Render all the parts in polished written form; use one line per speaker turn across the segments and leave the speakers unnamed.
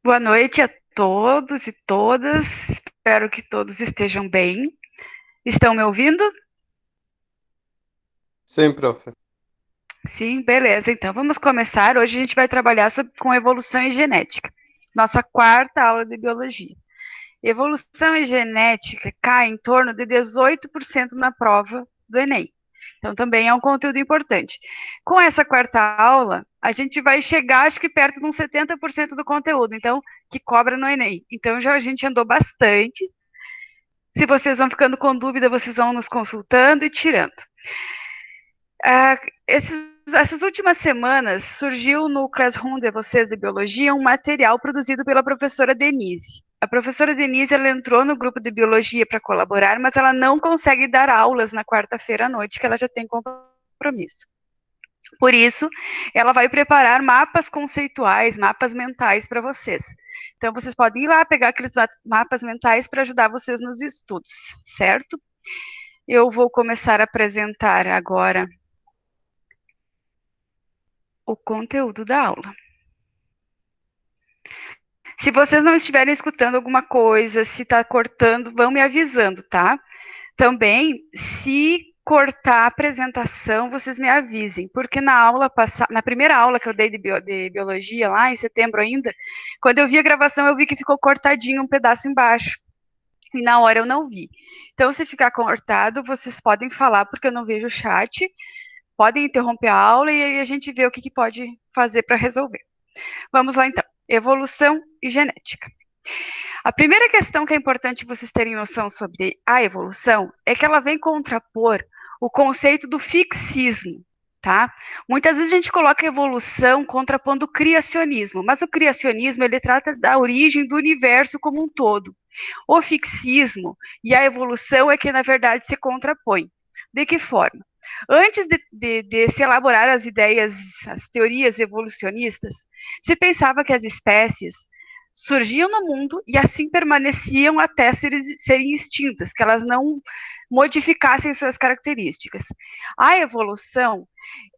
Boa noite a todos e todas. Espero que todos estejam bem. Estão me ouvindo?
Sim, prof.
Sim, beleza. Então vamos começar. Hoje a gente vai trabalhar com evolução e genética. Nossa quarta aula de biologia. Evolução e genética cai em torno de 18% na prova do Enem. Então também é um conteúdo importante. Com essa quarta aula, a gente vai chegar, acho que perto de uns 70% do conteúdo, então, que cobra no Enem. Então já a gente andou bastante. Se vocês vão ficando com dúvida, vocês vão nos consultando e tirando. Ah, essas últimas semanas surgiu no Classroom de vocês de biologia um material produzido pela professora Denise. A professora Denise ela entrou no grupo de biologia para colaborar, mas ela não consegue dar aulas na quarta-feira à noite, que ela já tem compromisso. Por isso, ela vai preparar mapas conceituais, mapas mentais para vocês. Então, vocês podem ir lá pegar aqueles mapas mentais para ajudar vocês nos estudos, certo? Eu vou começar a apresentar agora o conteúdo da aula. Se vocês não estiverem escutando alguma coisa, se está cortando, vão me avisando, tá? Também, se cortar a apresentação, vocês me avisem, porque na aula passada, na primeira aula que eu dei de biologia, lá em setembro ainda, quando eu vi a gravação, eu vi que ficou cortadinho um pedaço embaixo. E na hora eu não vi. Então, se ficar cortado, vocês podem falar, porque eu não vejo o chat, podem interromper a aula e aí a gente vê o que pode fazer para resolver. Vamos lá então. Evolução e genética. A primeira questão que é importante vocês terem noção sobre a evolução é que ela vem contrapor o conceito do fixismo, tá? Muitas vezes a gente coloca a evolução contrapondo o criacionismo, mas o criacionismo ele trata da origem do universo como um todo. O fixismo e a evolução é que na verdade se contrapõem. De que forma? Antes de se elaborar as ideias, as teorias evolucionistas, se pensava que as espécies surgiam no mundo e assim permaneciam até serem extintas, que elas não modificassem suas características. A evolução,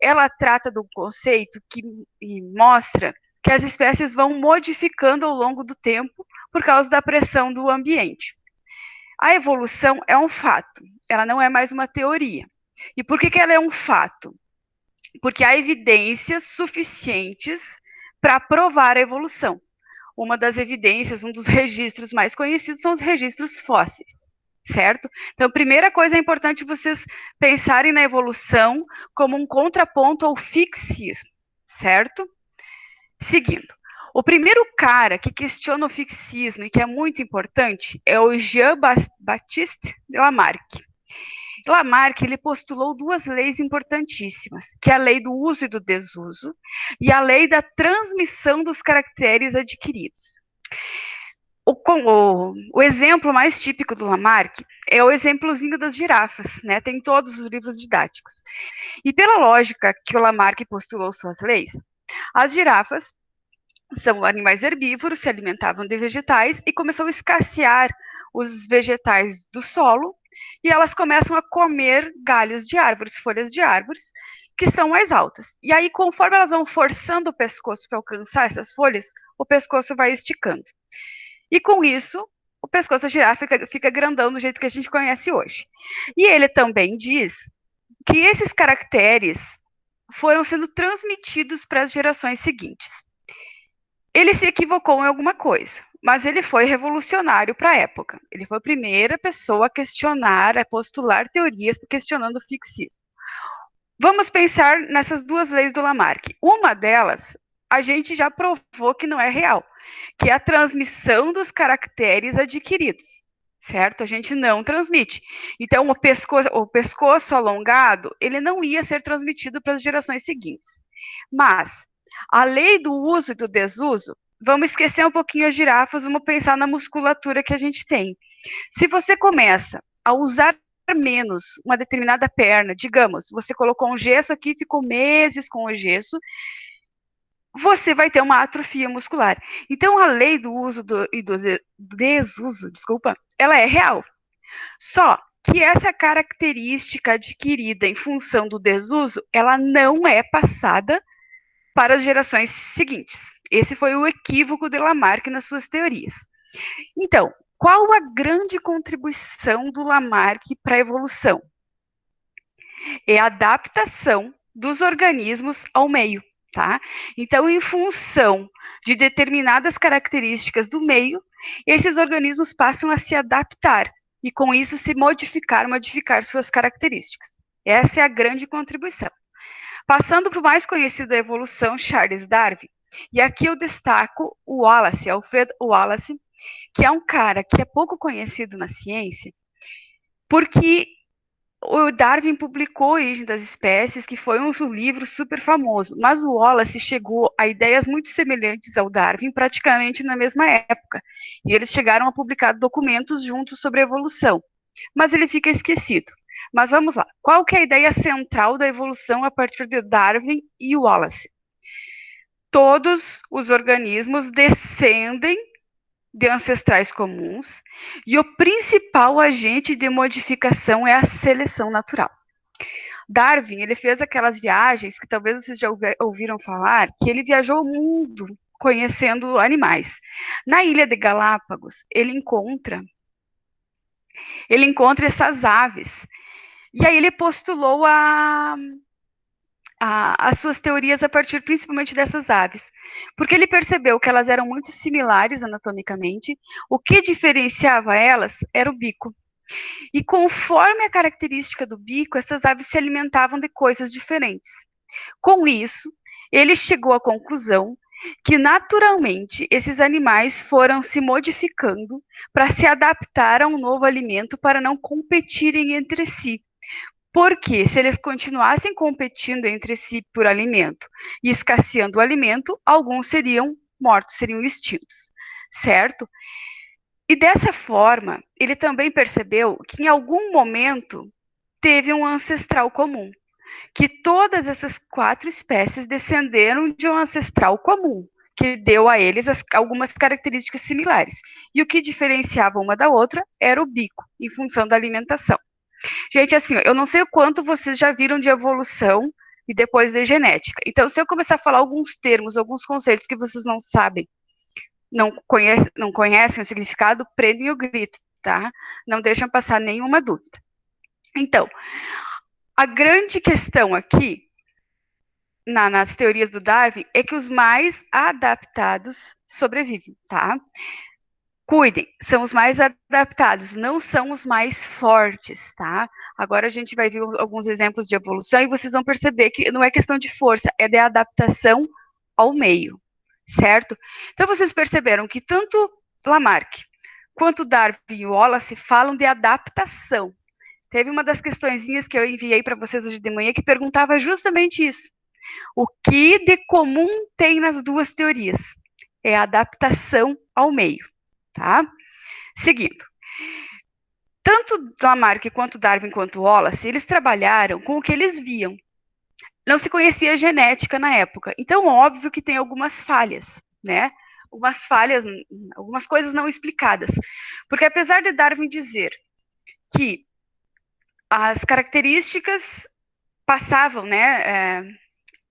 ela trata de um conceito que mostra que as espécies vão modificando ao longo do tempo por causa da pressão do ambiente. A evolução é um fato, ela não é mais uma teoria. E por que ela é um fato? Porque há evidências suficientes para provar a evolução. Uma das evidências, um dos registros mais conhecidos são os registros fósseis, certo? Então, a primeira coisa é importante vocês pensarem na evolução como um contraponto ao fixismo, certo? Seguindo. O primeiro cara que questiona o fixismo e que é muito importante é o Jean-Baptiste Lamarck. Lamarck ele postulou duas leis importantíssimas, que é a lei do uso e do desuso e a lei da transmissão dos caracteres adquiridos. O exemplo mais típico do Lamarck é o exemplozinho das girafas, né? Tem em todos os livros didáticos. E pela lógica que o Lamarck postulou suas leis, as girafas são animais herbívoros, se alimentavam de vegetais e começou a escassear os vegetais do solo e elas começam a comer galhos de árvores, folhas de árvores, que são mais altas. E aí, conforme elas vão forçando o pescoço para alcançar essas folhas, o pescoço vai esticando. E com isso, o pescoço da girafa fica grandão do jeito que a gente conhece hoje. E ele também diz que esses caracteres foram sendo transmitidos para as gerações seguintes. Ele se equivocou em alguma coisa, mas ele foi revolucionário para a época. Ele foi a primeira pessoa a questionar, a postular teorias questionando o fixismo. Vamos pensar nessas duas leis do Lamarck. Uma delas, a gente já provou que não é real, que é a transmissão dos caracteres adquiridos, certo? A gente não transmite. Então, o pescoço alongado, ele não ia ser transmitido para as gerações seguintes. Mas, a lei do uso e do desuso, vamos esquecer um pouquinho as girafas, vamos pensar na musculatura que a gente tem. Se você começa a usar menos uma determinada perna, digamos, você colocou um gesso aqui, ficou meses com o gesso, você vai ter uma atrofia muscular. Então, a lei do uso e do desuso, desculpa, ela é real. Só que essa característica adquirida em função do desuso, ela não é passada para as gerações seguintes. Esse foi o equívoco de Lamarck nas suas teorias. Então, qual a grande contribuição do Lamarck para a evolução? É a adaptação dos organismos ao meio, tá? Então, em função de determinadas características do meio, esses organismos passam a se adaptar e, com isso, se modificar suas características. Essa é a grande contribuição. Passando para o mais conhecido da evolução, Charles Darwin, e aqui eu destaco o Wallace, Alfred Wallace, que é um cara que é pouco conhecido na ciência, porque o Darwin publicou Origem das Espécies, que foi um livro super famoso, mas o Wallace chegou a ideias muito semelhantes ao Darwin praticamente na mesma época, e eles chegaram a publicar documentos juntos sobre a evolução, mas ele fica esquecido. Mas vamos lá, qual que é a ideia central da evolução a partir de Darwin e Wallace? Todos os organismos descendem de ancestrais comuns, e o principal agente de modificação é a seleção natural. Darwin, ele fez aquelas viagens que talvez vocês já ouviram falar, que ele viajou o mundo conhecendo animais. Na ilha de Galápagos, ele encontra essas aves, e aí ele postulou as suas teorias a partir principalmente dessas aves, porque ele percebeu que elas eram muito similares anatomicamente, o que diferenciava elas era o bico. E conforme a característica do bico, essas aves se alimentavam de coisas diferentes. Com isso, ele chegou à conclusão que naturalmente esses animais foram se modificando para se adaptar a um novo alimento para não competirem entre si. Porque se eles continuassem competindo entre si por alimento e escasseando o alimento, alguns seriam mortos, seriam extintos, certo? E dessa forma, ele também percebeu que em algum momento teve um ancestral comum, que todas essas 4 espécies descenderam de um ancestral comum, que deu a eles algumas características similares. E o que diferenciava uma da outra era o bico, em função da alimentação. Gente, assim, eu não sei o quanto vocês já viram de evolução e depois de genética. Então, se eu começar a falar alguns termos, alguns conceitos que vocês não sabem, não conhecem o significado, prendem o grito, tá? Não deixam passar nenhuma dúvida. Então, a grande questão aqui, nas teorias do Darwin, é que os mais adaptados sobrevivem, tá? Cuidem, são os mais adaptados, não são os mais fortes, tá? Agora a gente vai ver alguns exemplos de evolução e vocês vão perceber que não é questão de força, é de adaptação ao meio, certo? Então vocês perceberam que tanto Lamarck quanto Darwin e Wallace falam de adaptação. Teve uma das questõezinhas que eu enviei para vocês hoje de manhã que perguntava justamente isso. O que de comum tem nas duas teorias? É a adaptação ao meio. Tá? Seguindo. Tanto Lamarck quanto Darwin quanto Wallace, eles trabalharam com o que eles viam. Não se conhecia genética na época. Então, óbvio que tem algumas falhas, né? Algumas falhas, algumas coisas não explicadas. Porque apesar de Darwin dizer que as características passavam, né?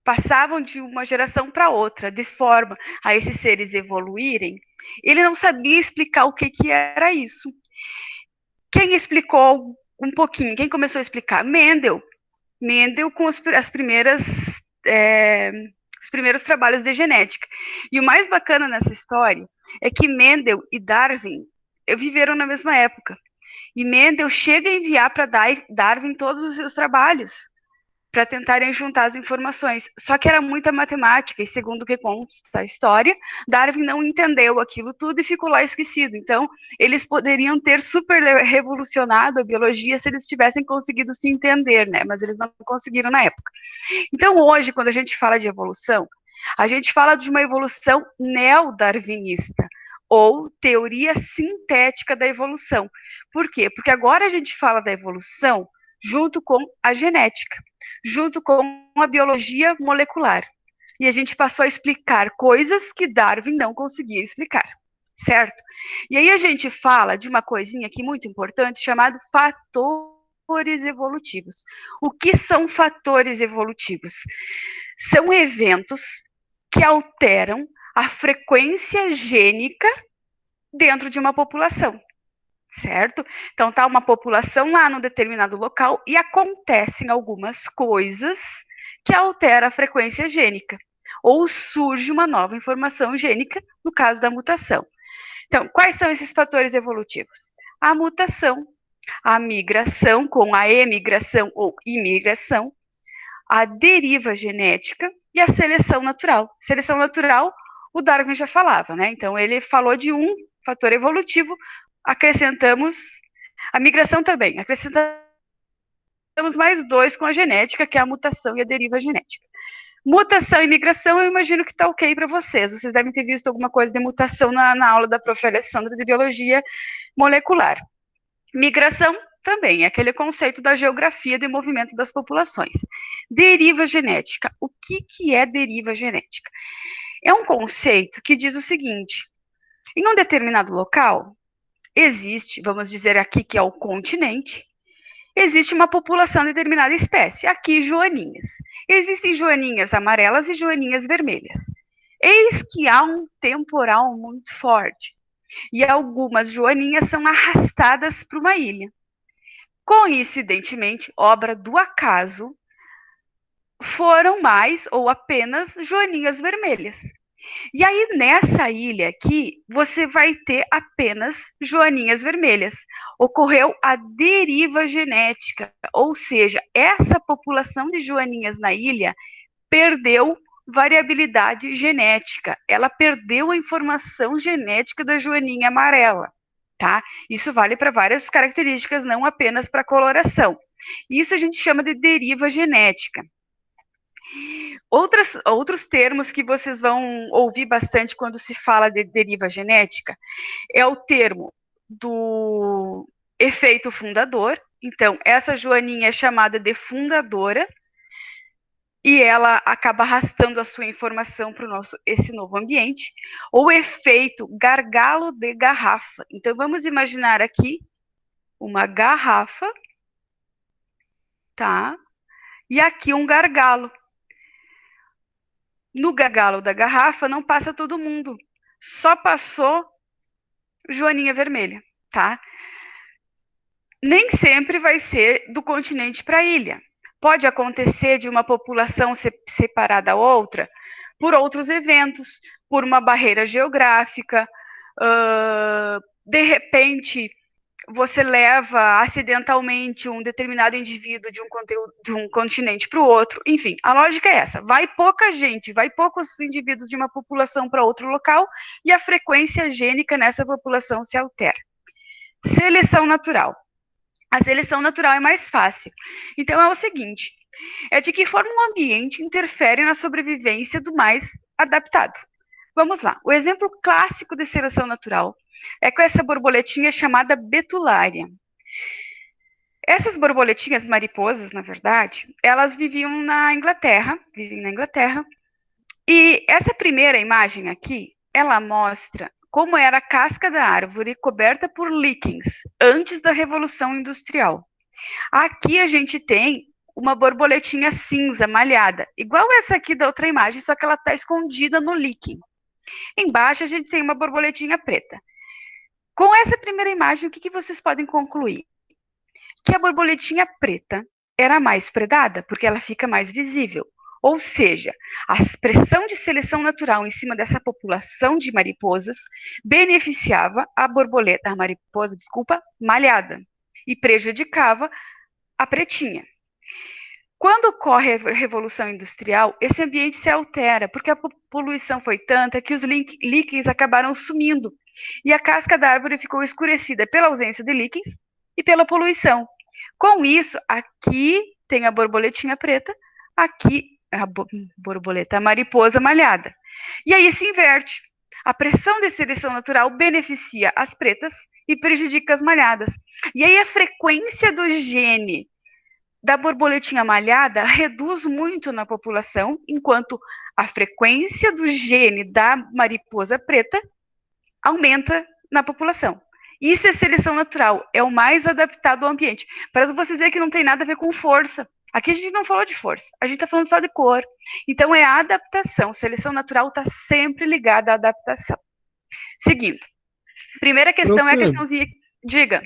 Passavam de uma geração para outra, de forma a esses seres evoluírem, ele não sabia explicar o que era isso. Quem explicou um pouquinho? Quem começou a explicar? Mendel. Mendel com os primeiros trabalhos de genética. E o mais bacana nessa história é que Mendel e Darwin viveram na mesma época. E Mendel chega a enviar para Darwin todos os seus trabalhos, para tentarem juntar as informações. Só que era muita matemática, e segundo o que consta a história, Darwin não entendeu aquilo tudo e ficou lá esquecido. Então, eles poderiam ter super revolucionado a biologia se eles tivessem conseguido se entender, né? Mas eles não conseguiram na época. Então, hoje, quando a gente fala de evolução, a gente fala de uma evolução neodarwinista, ou teoria sintética da evolução. Por quê? Porque agora a gente fala da evolução junto com a genética, junto com a biologia molecular. E a gente passou a explicar coisas que Darwin não conseguia explicar, certo? E aí a gente fala de uma coisinha aqui muito importante, chamado fatores evolutivos. O que são fatores evolutivos? São eventos que alteram a frequência gênica dentro de uma população, certo? Então tá uma população lá num determinado local e acontecem algumas coisas que alteram a frequência gênica, ou surge uma nova informação gênica, no caso da mutação. Então, quais são esses fatores evolutivos? A mutação, a migração com a emigração ou imigração, a deriva genética e a seleção natural. Seleção natural, o Darwin já falava, né? Então, ele falou de um fator evolutivo, acrescentamos a migração também, acrescentamos mais dois com a genética, que é a mutação e a deriva genética. Mutação e migração, eu imagino que está ok para vocês. Vocês devem ter visto alguma coisa de mutação na aula da prof. Alessandra de biologia molecular. Migração também, é aquele conceito da geografia de movimento das populações. Deriva genética. O que é deriva genética? É um conceito que diz o seguinte: em um determinado local, existe, vamos dizer aqui que é o continente, existe uma população de determinada espécie, aqui joaninhas. Existem joaninhas amarelas e joaninhas vermelhas. Eis que há um temporal muito forte e algumas joaninhas são arrastadas para uma ilha. Coincidentemente, obra do acaso, foram mais ou apenas joaninhas vermelhas. E aí, nessa ilha aqui, você vai ter apenas joaninhas vermelhas. Ocorreu a deriva genética, ou seja, essa população de joaninhas na ilha perdeu variabilidade genética. Ela perdeu a informação genética da joaninha amarela, tá? Isso vale para várias características, não apenas para coloração. Isso a gente chama de deriva genética. Outros termos que vocês vão ouvir bastante quando se fala de deriva genética é o termo do efeito fundador. Então, essa joaninha é chamada de fundadora e ela acaba arrastando a sua informação para esse novo ambiente. Ou efeito gargalo de garrafa. Então, vamos imaginar aqui uma garrafa, tá? E aqui um gargalo. No gargalo da garrafa não passa todo mundo, só passou joaninha vermelha, tá? Nem sempre vai ser do continente para a ilha. Pode acontecer de uma população ser separada da outra por outros eventos, por uma barreira geográfica, de repente você leva acidentalmente um determinado indivíduo de um continente para o outro. Enfim, a lógica é essa. Vai pouca gente, vai poucos indivíduos de uma população para outro local e a frequência gênica nessa população se altera. Seleção natural. A seleção natural é mais fácil. Então, é o seguinte, é de que forma o ambiente interfere na sobrevivência do mais adaptado. Vamos lá. O exemplo clássico de seleção natural é com essa borboletinha chamada betulária. Essas borboletinhas mariposas, na verdade, elas vivem na Inglaterra, e essa primeira imagem aqui, ela mostra como era a casca da árvore coberta por líquens antes da Revolução Industrial. Aqui a gente tem uma borboletinha cinza, malhada, igual essa aqui da outra imagem, só que ela está escondida no líquen. Embaixo a gente tem uma borboletinha preta. Com essa primeira imagem, o que vocês podem concluir? Que a borboletinha preta era mais predada, porque ela fica mais visível. Ou seja, a pressão de seleção natural em cima dessa população de mariposas beneficiava a mariposa, malhada, e prejudicava a pretinha. Quando ocorre a Revolução Industrial, esse ambiente se altera, porque a poluição foi tanta que os líquens acabaram sumindo, e a casca da árvore ficou escurecida pela ausência de líquens e pela poluição. Com isso, aqui tem a borboletinha preta, aqui a mariposa malhada. E aí se inverte. A pressão de seleção natural beneficia as pretas e prejudica as malhadas. E aí a frequência do gene da borboletinha malhada reduz muito na população, enquanto a frequência do gene da mariposa preta aumenta na população. Isso é seleção natural, é o mais adaptado ao ambiente. Para vocês verem que não tem nada a ver com força, Aqui a gente não falou de força, a gente está falando só de cor. Então é a adaptação. Seleção natural está sempre ligada à adaptação. Seguindo. Primeira questão é a
Prof,
questãozinha. Diga.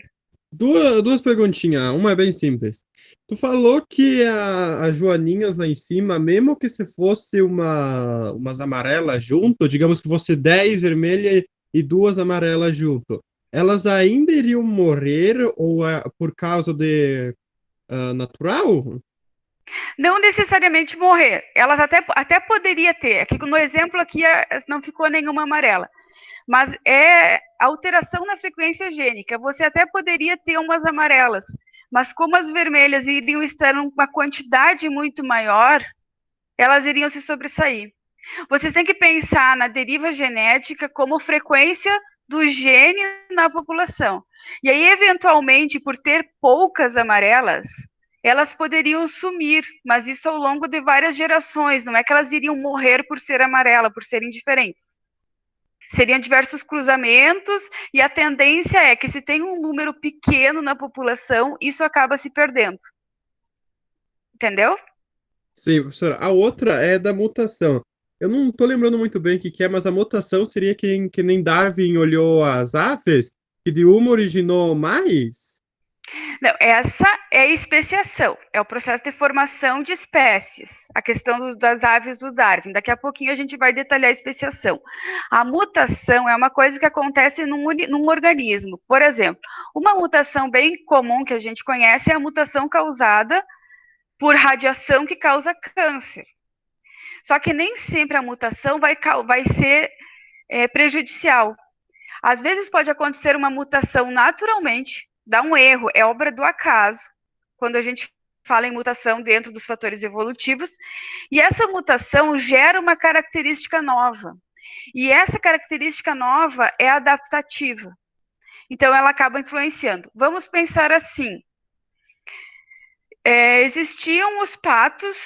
duas perguntinhas. Uma é bem simples. Tu falou que as joaninhas lá em cima, mesmo que se fosse umas amarelas junto, digamos que fosse 10 vermelhas e duas amarelas junto, elas ainda iriam morrer ou por causa de natural?
Não necessariamente morrer. Elas até poderia ter. Aqui, no exemplo aqui não ficou nenhuma amarela. Mas é alteração na frequência gênica. Você até poderia ter umas amarelas, mas como as vermelhas iriam estar em uma quantidade muito maior, elas iriam se sobressair. Vocês têm que pensar na deriva genética como frequência do gene na população. E aí, eventualmente, por ter poucas amarelas, elas poderiam sumir, mas isso ao longo de várias gerações. Não é que elas iriam morrer por ser amarela, por serem diferentes. Seriam diversos cruzamentos, e a tendência é que se tem um número pequeno na população, isso acaba se perdendo. Entendeu?
Sim, professora. A outra é da mutação. Eu não estou lembrando muito bem o que é, mas a mutação seria que nem Darwin olhou as aves e de uma originou mais?
Não, essa é a especiação, é o processo de formação de espécies, a questão das aves do Darwin. Daqui a pouquinho a gente vai detalhar a especiação. A mutação é uma coisa que acontece num organismo. Por exemplo, uma mutação bem comum que a gente conhece é a mutação causada por radiação que causa câncer. Só que nem sempre a mutação vai ser prejudicial. Às vezes pode acontecer uma mutação naturalmente, dá um erro, é obra do acaso, quando a gente fala em mutação dentro dos fatores evolutivos, e essa mutação gera uma característica nova. E essa característica nova é adaptativa. Então ela acaba influenciando. Vamos pensar assim: existiam os patos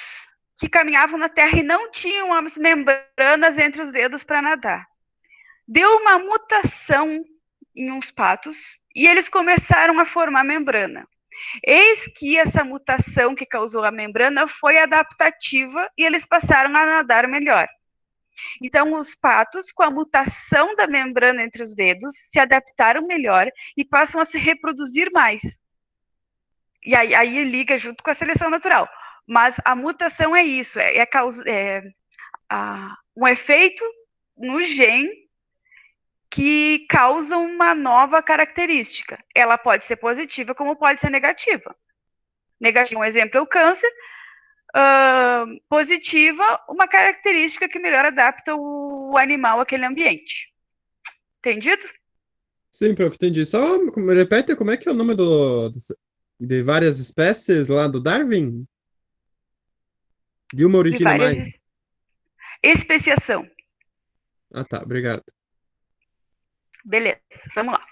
que caminhavam na terra e não tinham as membranas entre os dedos para nadar. Deu uma mutação em uns patos e eles começaram a formar membrana. Eis que essa mutação que causou a membrana foi adaptativa e eles passaram a nadar melhor. Então, os patos, com a mutação da membrana entre os dedos, se adaptaram melhor e passam a se reproduzir mais. E aí liga junto com a seleção natural. Mas a mutação é isso, um efeito no gene que causa uma nova característica. Ela pode ser positiva, como pode ser negativa. Negativa, um exemplo é o câncer. Positiva, uma característica que melhor adapta o animal àquele ambiente. Entendido?
Sim, prof, entendi. Só repete como é que é o nome de várias espécies lá do Darwin? De uma
De
origina mais.
várias. Especiação.
Ah, tá, obrigado.
Beleza, vamos lá.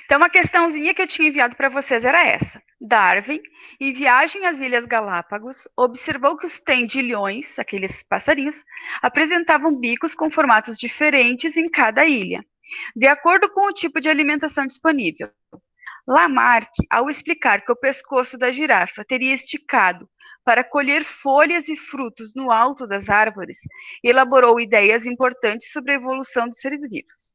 Então, uma questãozinha que eu tinha enviado para vocês era essa. Darwin, em viagem às Ilhas Galápagos, observou que os tendilhões, aqueles passarinhos, apresentavam bicos com formatos diferentes em cada ilha, de acordo com o tipo de alimentação disponível. Lamarck, ao explicar que o pescoço da girafa teria esticado para colher folhas e frutos no alto das árvores, elaborou ideias importantes sobre a evolução dos seres vivos.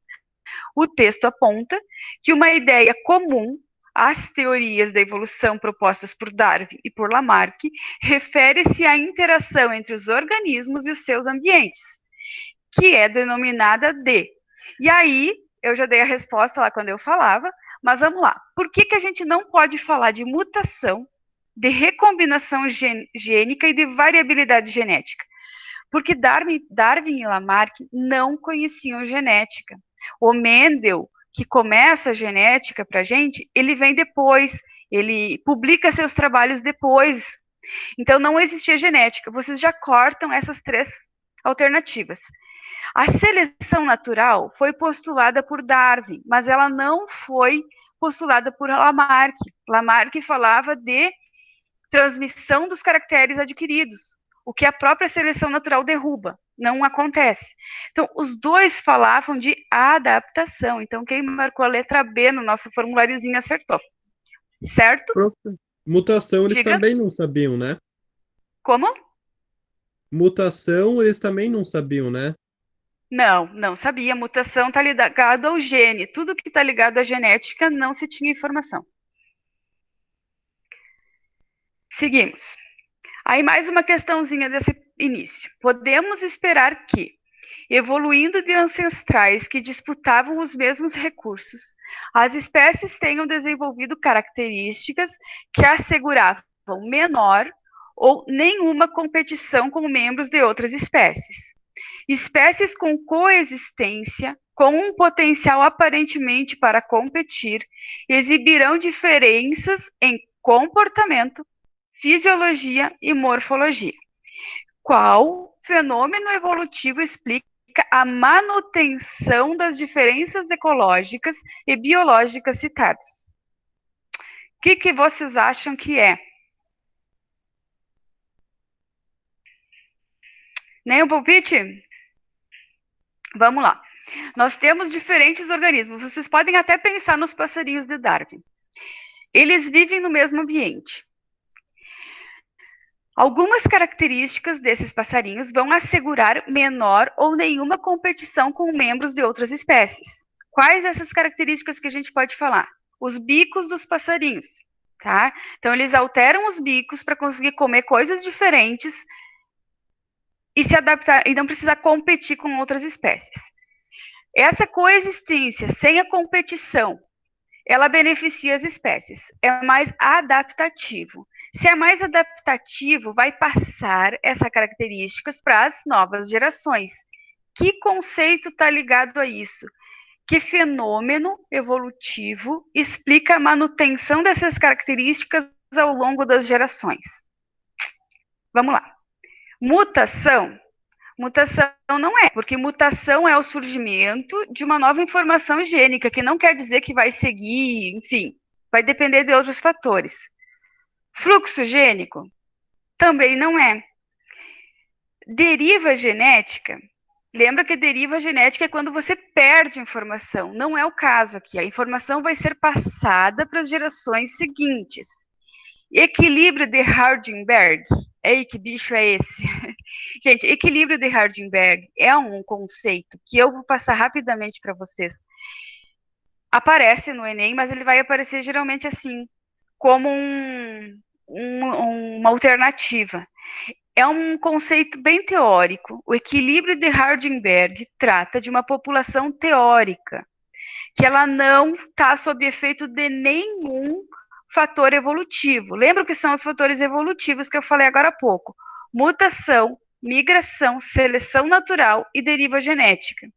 O texto aponta que uma ideia comum às teorias da evolução propostas por Darwin e por Lamarck refere-se à interação entre os organismos e os seus ambientes, que é denominada de. E aí, eu já dei a resposta lá quando eu falava, mas vamos lá. Por que a gente não pode falar de mutação, de recombinação gênica e de variabilidade genética? Porque Darwin e Lamarck não conheciam genética. O Mendel, que começa a genética para a gente, ele vem depois, ele publica seus trabalhos depois. Então não existia genética. Vocês já cortam essas três alternativas. A seleção natural foi postulada por Darwin, mas ela não foi postulada por Lamarck. Lamarck falava de transmissão dos caracteres adquiridos, o que a própria seleção natural derruba. Não acontece. Então, os dois falavam de adaptação. Então, quem marcou a letra B no nosso formuláriozinho acertou. Certo?
Prof, mutação eles
Diga.
também não sabiam, né?
Como?
Mutação, eles também não sabiam, né?
Não, não sabia. Mutação está ligado ao gene. Tudo que está ligado à genética não se tinha informação. Seguimos. Aí mais uma questãozinha desse início. Podemos esperar que, evoluindo de ancestrais que disputavam os mesmos recursos, as espécies tenham desenvolvido características que asseguravam menor ou nenhuma competição com membros de outras espécies. Espécies com coexistência, com um potencial aparentemente para competir, exibirão diferenças em comportamento, fisiologia e morfologia. Qual fenômeno evolutivo explica a manutenção das diferenças ecológicas e biológicas citadas? O que vocês acham que é? Nem um palpite? Vamos lá. Nós temos diferentes organismos. Vocês podem até pensar nos passarinhos de Darwin. Eles vivem no mesmo ambiente. Algumas características desses passarinhos vão assegurar menor ou nenhuma competição com membros de outras espécies. Quais essas características que a gente pode falar? Os bicos dos passarinhos, tá? Então eles alteram os bicos para conseguir comer coisas diferentes e se adaptar e não precisar competir com outras espécies. Essa coexistência sem a competição, ela beneficia as espécies. É mais adaptativo. Se é mais adaptativo, vai passar essas características para as novas gerações. Que conceito está ligado a isso? Que fenômeno evolutivo explica a manutenção dessas características ao longo das gerações? Vamos lá. Mutação. Mutação não é, porque mutação é o surgimento de uma nova informação gênica, que não quer dizer que vai seguir, enfim, vai depender de outros fatores. Fluxo gênico também não é. Deriva genética. Lembra que deriva genética é quando você perde informação. Não é o caso aqui. A informação vai ser passada para as gerações seguintes. Equilíbrio de Hardenberg. Ei, que bicho é esse? Gente, equilíbrio de Hardenberg é um conceito que eu vou passar rapidamente para vocês. Aparece no Enem, mas ele vai aparecer geralmente assim, como uma alternativa. É um conceito bem teórico. O equilíbrio de Hardenberg trata de uma população teórica, que ela não está sob efeito de nenhum fator evolutivo. Lembra o que são os fatores evolutivos que eu falei agora há pouco? Mutação, migração, seleção natural e deriva genética.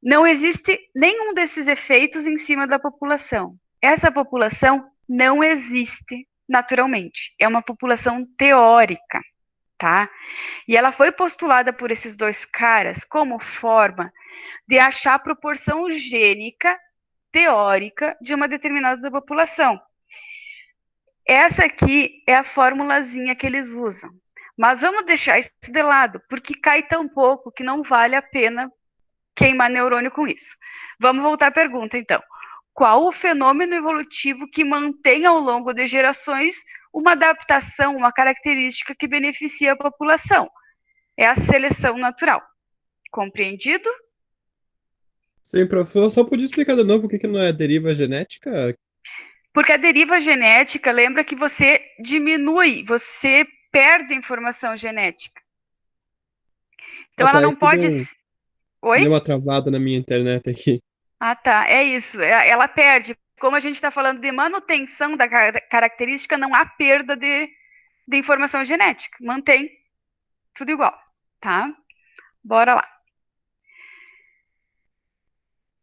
Não existe nenhum desses efeitos em cima da população. Essa população não existe naturalmente. É uma população teórica, tá? E ela foi postulada por esses dois caras como forma de achar a proporção gênica teórica de uma determinada população. Essa aqui é a formulazinha que eles usam. Mas vamos deixar isso de lado, porque cai tão pouco que não vale a pena queimar neurônio com isso. Vamos voltar à pergunta, então. Qual o fenômeno evolutivo que mantém ao longo de gerações uma adaptação, uma característica que beneficia a população? É a seleção natural. Compreendido?
Sim, professor, só podia explicar de novo por que que não é deriva genética?
Porque a deriva genética lembra que você diminui, você perde informação genética. Então
Ah,
ela
tá, é
não
que
pode.
deu
Oi?
uma travada na minha internet aqui.
Ah, tá. É isso. Ela perde. Como a gente está falando de manutenção da característica, não há perda de informação genética. Mantém tudo igual, tá? Bora lá.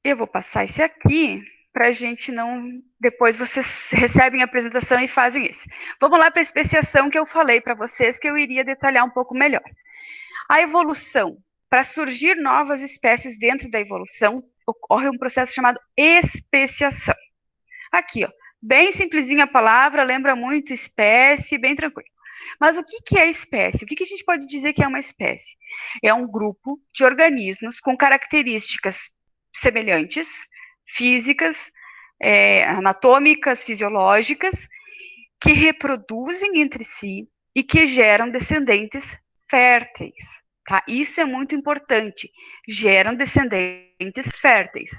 Eu vou passar esse aqui para a gente não. Depois vocês recebem a apresentação e fazem isso. Vamos lá para a especiação que eu falei para vocês, que eu iria detalhar um pouco melhor. A evolução. Para surgir novas espécies dentro da evolução, ocorre um processo chamado especiação. Aqui, ó, bem simplesinha a palavra, lembra muito espécie, bem tranquilo. Mas o que é espécie? O que a gente pode dizer que é uma espécie? É um grupo de organismos com características semelhantes, físicas, anatômicas, fisiológicas, que reproduzem entre si e que geram descendentes férteis, tá? Isso é muito importante, geram descendentes férteis.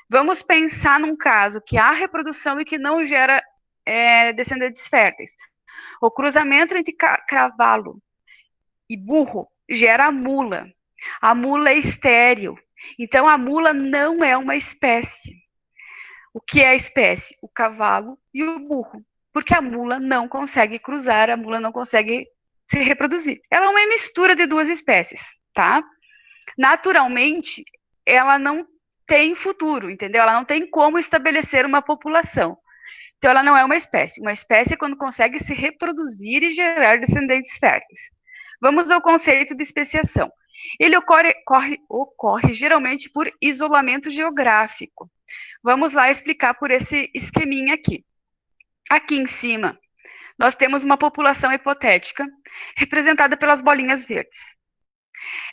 Vamos pensar num caso que há reprodução e que não gera descendentes férteis. O cruzamento entre cavalo e burro gera a mula. A mula é estéril, então a mula não é uma espécie. O que é a espécie? O cavalo e o burro. Porque a mula não consegue cruzar, a mula não consegue se reproduzir. Ela é uma mistura de duas espécies, tá? Naturalmente, ela não tem futuro, entendeu? Ela não tem como estabelecer uma população. Então, ela não é uma espécie. Uma espécie é quando consegue se reproduzir e gerar descendentes férteis. Vamos ao conceito de especiação. Ele ocorre geralmente por isolamento geográfico. Vamos lá explicar por esse esqueminha aqui. Aqui em cima, nós temos uma população hipotética representada pelas bolinhas verdes.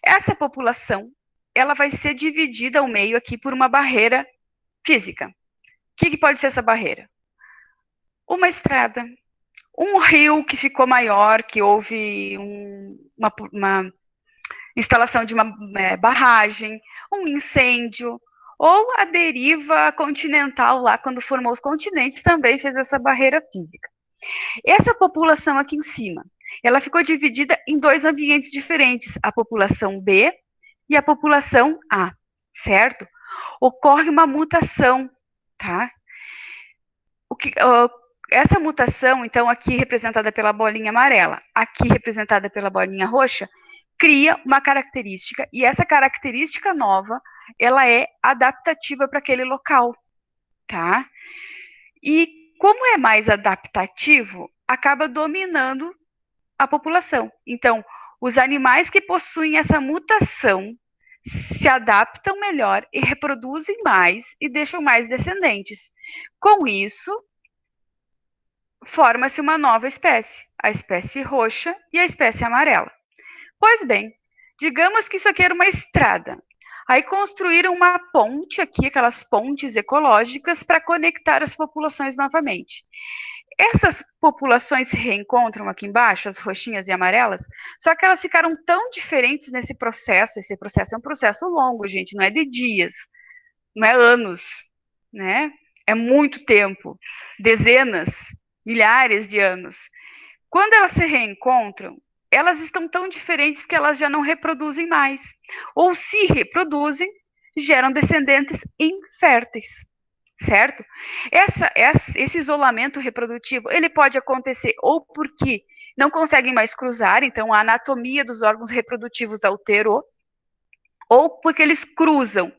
Essa população, ela vai ser dividida ao meio aqui por uma barreira física. O que pode ser essa barreira? Uma estrada, um rio que ficou maior, que houve uma instalação de uma barragem, um incêndio, ou a deriva continental lá, quando formou os continentes, também fez essa barreira física. Essa população aqui em cima, ela ficou dividida em dois ambientes diferentes, a população B e a população A, certo? Ocorre uma mutação, tá? Essa mutação, então, aqui representada pela bolinha amarela, aqui representada pela bolinha roxa, cria uma característica, e essa característica nova, ela é adaptativa para aquele local, tá? E como é mais adaptativo, acaba dominando a população. Então, os animais que possuem essa mutação se adaptam melhor e reproduzem mais e deixam mais descendentes. Com isso, forma-se uma nova espécie, a espécie roxa e a espécie amarela. Pois bem, digamos que isso aqui era uma estrada. Aí construíram uma ponte aqui, aquelas pontes ecológicas, para conectar as populações novamente. Essas populações se reencontram aqui embaixo, as roxinhas e amarelas, só que elas ficaram tão diferentes nesse processo. Esse processo é um processo longo, gente, não é de dias, não é anos, né? É muito tempo, dezenas, milhares de anos. Quando elas se reencontram, elas estão tão diferentes que elas já não reproduzem mais. Ou se reproduzem, geram descendentes inférteis, certo? Esse isolamento reprodutivo, ele pode acontecer ou porque não conseguem mais cruzar, então a anatomia dos órgãos reprodutivos alterou, ou porque eles cruzam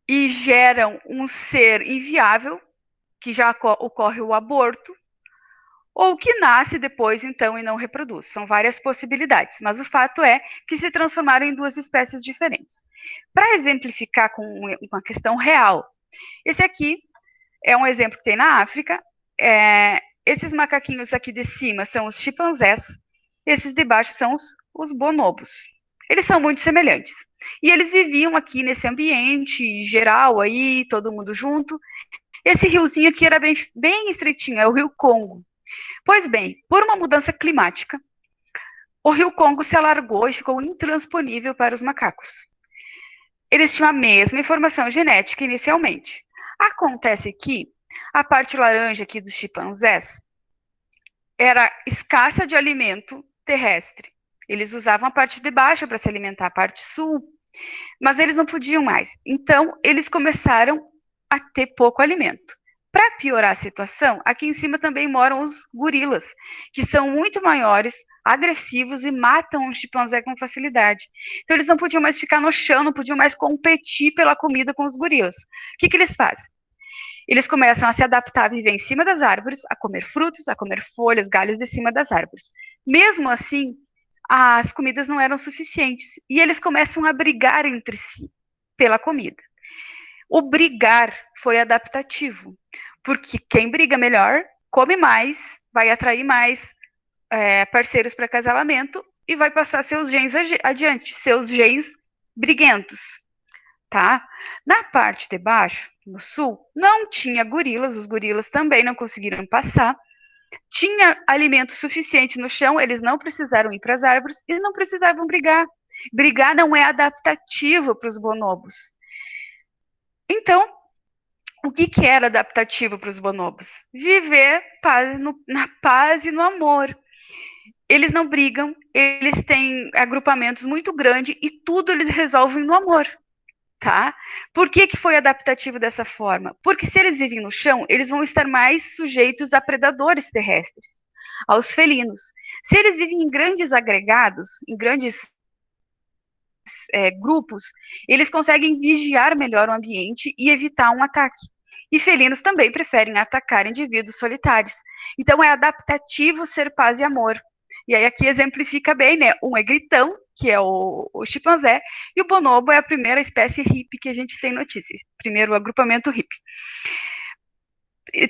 e geram um ser inviável, que já ocorre o aborto, ou que nasce depois, então, e não reproduz. São várias possibilidades, mas o fato é que se transformaram em duas espécies diferentes. Para exemplificar com uma questão real, esse aqui é um exemplo que tem na África. Esses macaquinhos aqui de cima são os chimpanzés, esses de baixo são os bonobos. Eles são muito semelhantes. E eles viviam aqui nesse ambiente geral aí, todo mundo junto. Esse riozinho aqui era bem estreitinho, é o Rio Congo. Pois bem, por uma mudança climática, o Rio Congo se alargou e ficou intransponível para os macacos. Eles tinham a mesma informação genética inicialmente. Acontece que a parte laranja aqui dos chimpanzés era escassa de alimento terrestre. Eles usavam a parte de baixo para se alimentar, a parte sul, mas eles não podiam mais. Então, eles começaram a ter pouco alimento. Para piorar a situação, aqui em cima também moram os gorilas, que são muito maiores, agressivos e matam o chimpanzé com facilidade. Então, eles não podiam mais ficar no chão, não podiam mais competir pela comida com os gorilas. O que eles fazem? Eles começam a se adaptar a viver em cima das árvores, a comer frutos, a comer folhas, galhos de cima das árvores. Mesmo assim, as comidas não eram suficientes e eles começam a brigar entre si pela comida. O brigar foi adaptativo, porque quem briga melhor come mais, vai atrair mais parceiros para acasalamento e vai passar seus genes adiante, seus genes briguentos, tá? Na parte de baixo, no sul, não tinha gorilas, os gorilas também não conseguiram passar, Tinha alimento suficiente no chão, eles não precisaram ir para as árvores e não precisavam brigar. Brigar não é adaptativo para os bonobos. Então, o que, que era adaptativo para os bonobos? Viver na paz e no amor. Eles não brigam, eles têm agrupamentos muito grandes e tudo eles resolvem no amor. Tá? Por que, que foi adaptativo dessa forma? Porque se eles vivem no chão, eles vão estar mais sujeitos a predadores terrestres, aos felinos. Se eles vivem em grandes agregados, em grandes grupos, eles conseguem vigiar melhor o ambiente e evitar um ataque. E felinos também preferem atacar indivíduos solitários. Então é adaptativo ser paz e amor. E aí aqui exemplifica bem, né? Um é gritão, que é o chimpanzé, e o bonobo é a primeira espécie hippie que a gente tem notícias. Primeiro agrupamento hippie.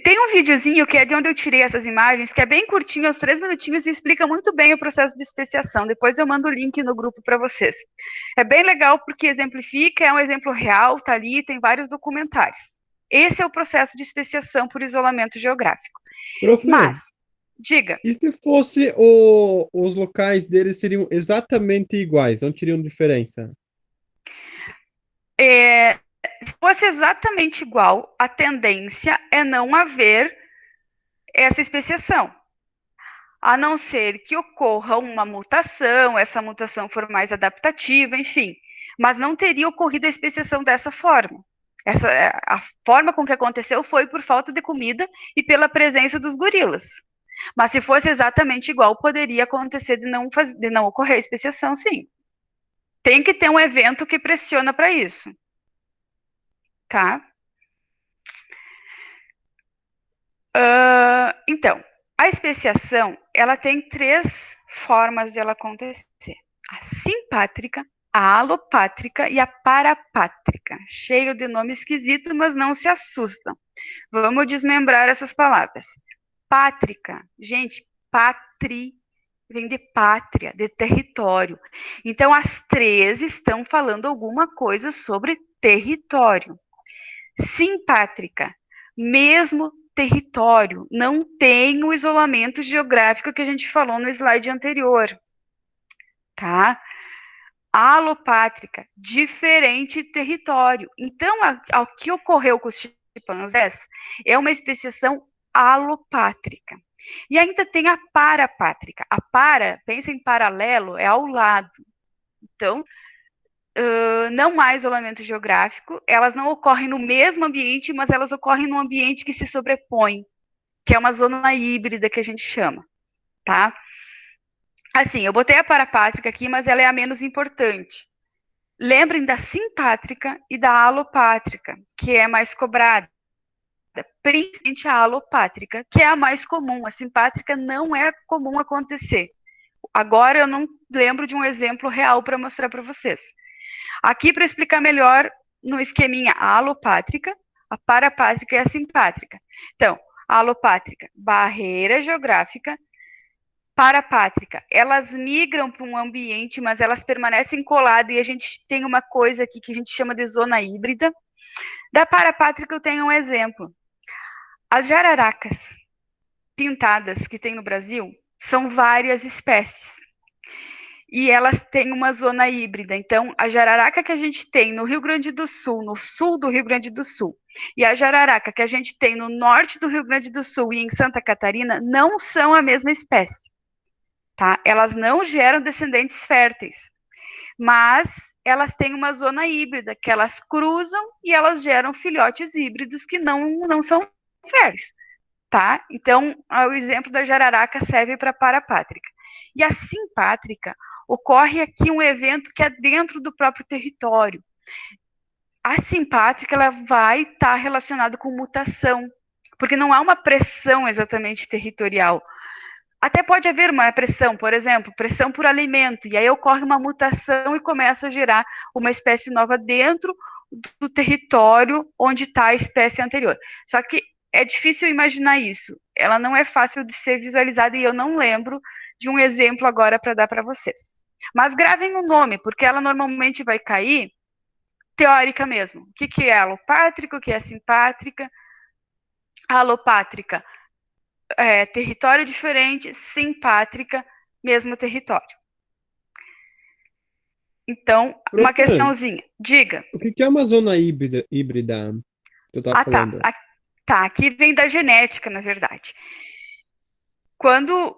Tem um videozinho que é de onde eu tirei essas imagens, que é bem curtinho, uns 3 minutinhos, e explica muito bem o processo de especiação. Depois eu mando o link no grupo para vocês. É bem legal porque exemplifica, é um exemplo real, tá ali, tem vários documentários. Esse é o processo de especiação por isolamento geográfico.
Profe,
Mas, diga.
e se fosse os locais deles seriam exatamente iguais, não teriam diferença?
Se fosse exatamente igual, a tendência é não haver essa especiação. A não ser que ocorra uma mutação, essa mutação for mais adaptativa, enfim. Mas não teria ocorrido a especiação dessa forma. A forma com que aconteceu foi por falta de comida e pela presença dos gorilas. Mas se fosse exatamente igual, poderia acontecer de não ocorrer a especiação, sim. Tem que ter um evento que pressiona para isso, tá? Então, a especiação, ela tem 3 formas de ela acontecer. A simpátrica, a alopátrica e a parapátrica. Cheio de nome esquisito, mas não se assustam. Vamos desmembrar essas palavras. Pátrica, gente, vem de pátria, de território. Então, as 3 estão falando alguma coisa sobre território. Simpátrica, mesmo território, não tem o isolamento geográfico que a gente falou no slide anterior, tá? Alopátrica, diferente território. Então, o que ocorreu com os chimpanzés é uma especiação alopátrica. E ainda tem a parapátrica. A para, pensa em paralelo, é ao lado. Então, não há isolamento geográfico, elas não ocorrem no mesmo ambiente, mas elas ocorrem num ambiente que se sobrepõe, que é uma zona híbrida que a gente chama, tá? Assim, eu botei a parapátrica aqui, mas ela é a menos importante. Lembrem da simpátrica e da alopátrica, que é mais cobrada, principalmente a alopátrica, que é a mais comum. A simpátrica não é comum acontecer. Agora eu não lembro de um exemplo real para mostrar para vocês. Aqui, para explicar melhor, no esqueminha a alopátrica, a parapátrica e a simpátrica. Então, a alopátrica, barreira geográfica. Parapátrica, elas migram para um ambiente, mas elas permanecem coladas e a gente tem uma coisa aqui que a gente chama de zona híbrida. Da parapátrica eu tenho um exemplo. As jararacas pintadas que tem no Brasil são várias espécies. E elas têm uma zona híbrida. Então, a jararaca que a gente tem no Rio Grande do Sul, no sul do Rio Grande do Sul, e a jararaca que a gente tem no norte do Rio Grande do Sul e em Santa Catarina, não são a mesma espécie. Tá? Elas não geram descendentes férteis, mas elas têm uma zona híbrida, que elas cruzam e elas geram filhotes híbridos que não são férteis. Tá? Então, o exemplo da jararaca serve para a parapátrica. E a simpátrica, ocorre aqui um evento que é dentro do próprio território. A simpátrica ela vai estar relacionada com mutação, porque não há uma pressão exatamente territorial. Até pode haver uma pressão, por exemplo, pressão por alimento, e aí ocorre uma mutação e começa a gerar uma espécie nova dentro do território onde está a espécie anterior. Só que é difícil imaginar isso. Ela não é fácil de ser visualizada e eu não lembro de um exemplo agora para dar para vocês. Mas gravem o nome, porque ela normalmente vai cair teórica mesmo. O que é alopátrica, o que é simpátrica? A alopátrica território diferente, simpátrica, mesmo território. Então, uma
Professora,
questãozinha. Diga.
o que que é uma zona híbrida que eu tava
Ah, tá.
falando?
Tá, aqui vem da genética, na verdade. Quando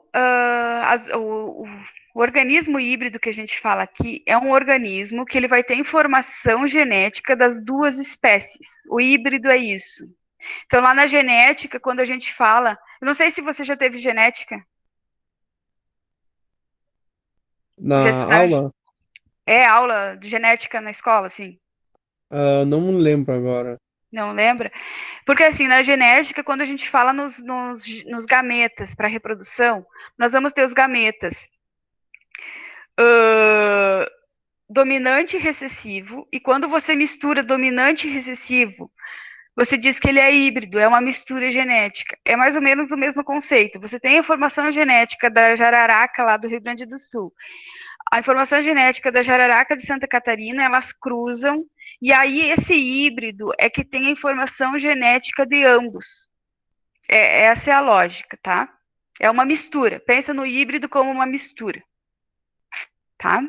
o organismo híbrido que a gente fala aqui é um organismo que ele vai ter informação genética das duas espécies. O híbrido é isso. Então, lá na genética, quando a gente fala. Eu não sei se você já teve genética. Já
Na
estudaram?
aula?
É aula de genética na escola, assim?
Não lembro agora.
Não lembra? Porque, assim, na genética, quando a gente fala nos gametas para reprodução, nós vamos ter os gametas dominante e recessivo, e quando você mistura dominante e recessivo, você diz que ele é híbrido, é uma mistura genética. É mais ou menos o mesmo conceito. Você tem a informação genética da jararaca lá do Rio Grande do Sul. A informação genética da jararaca de Santa Catarina, elas cruzam, e aí esse híbrido é que tem a informação genética de ambos. Essa é a lógica, tá? É uma mistura. Pensa no híbrido como uma mistura, tá?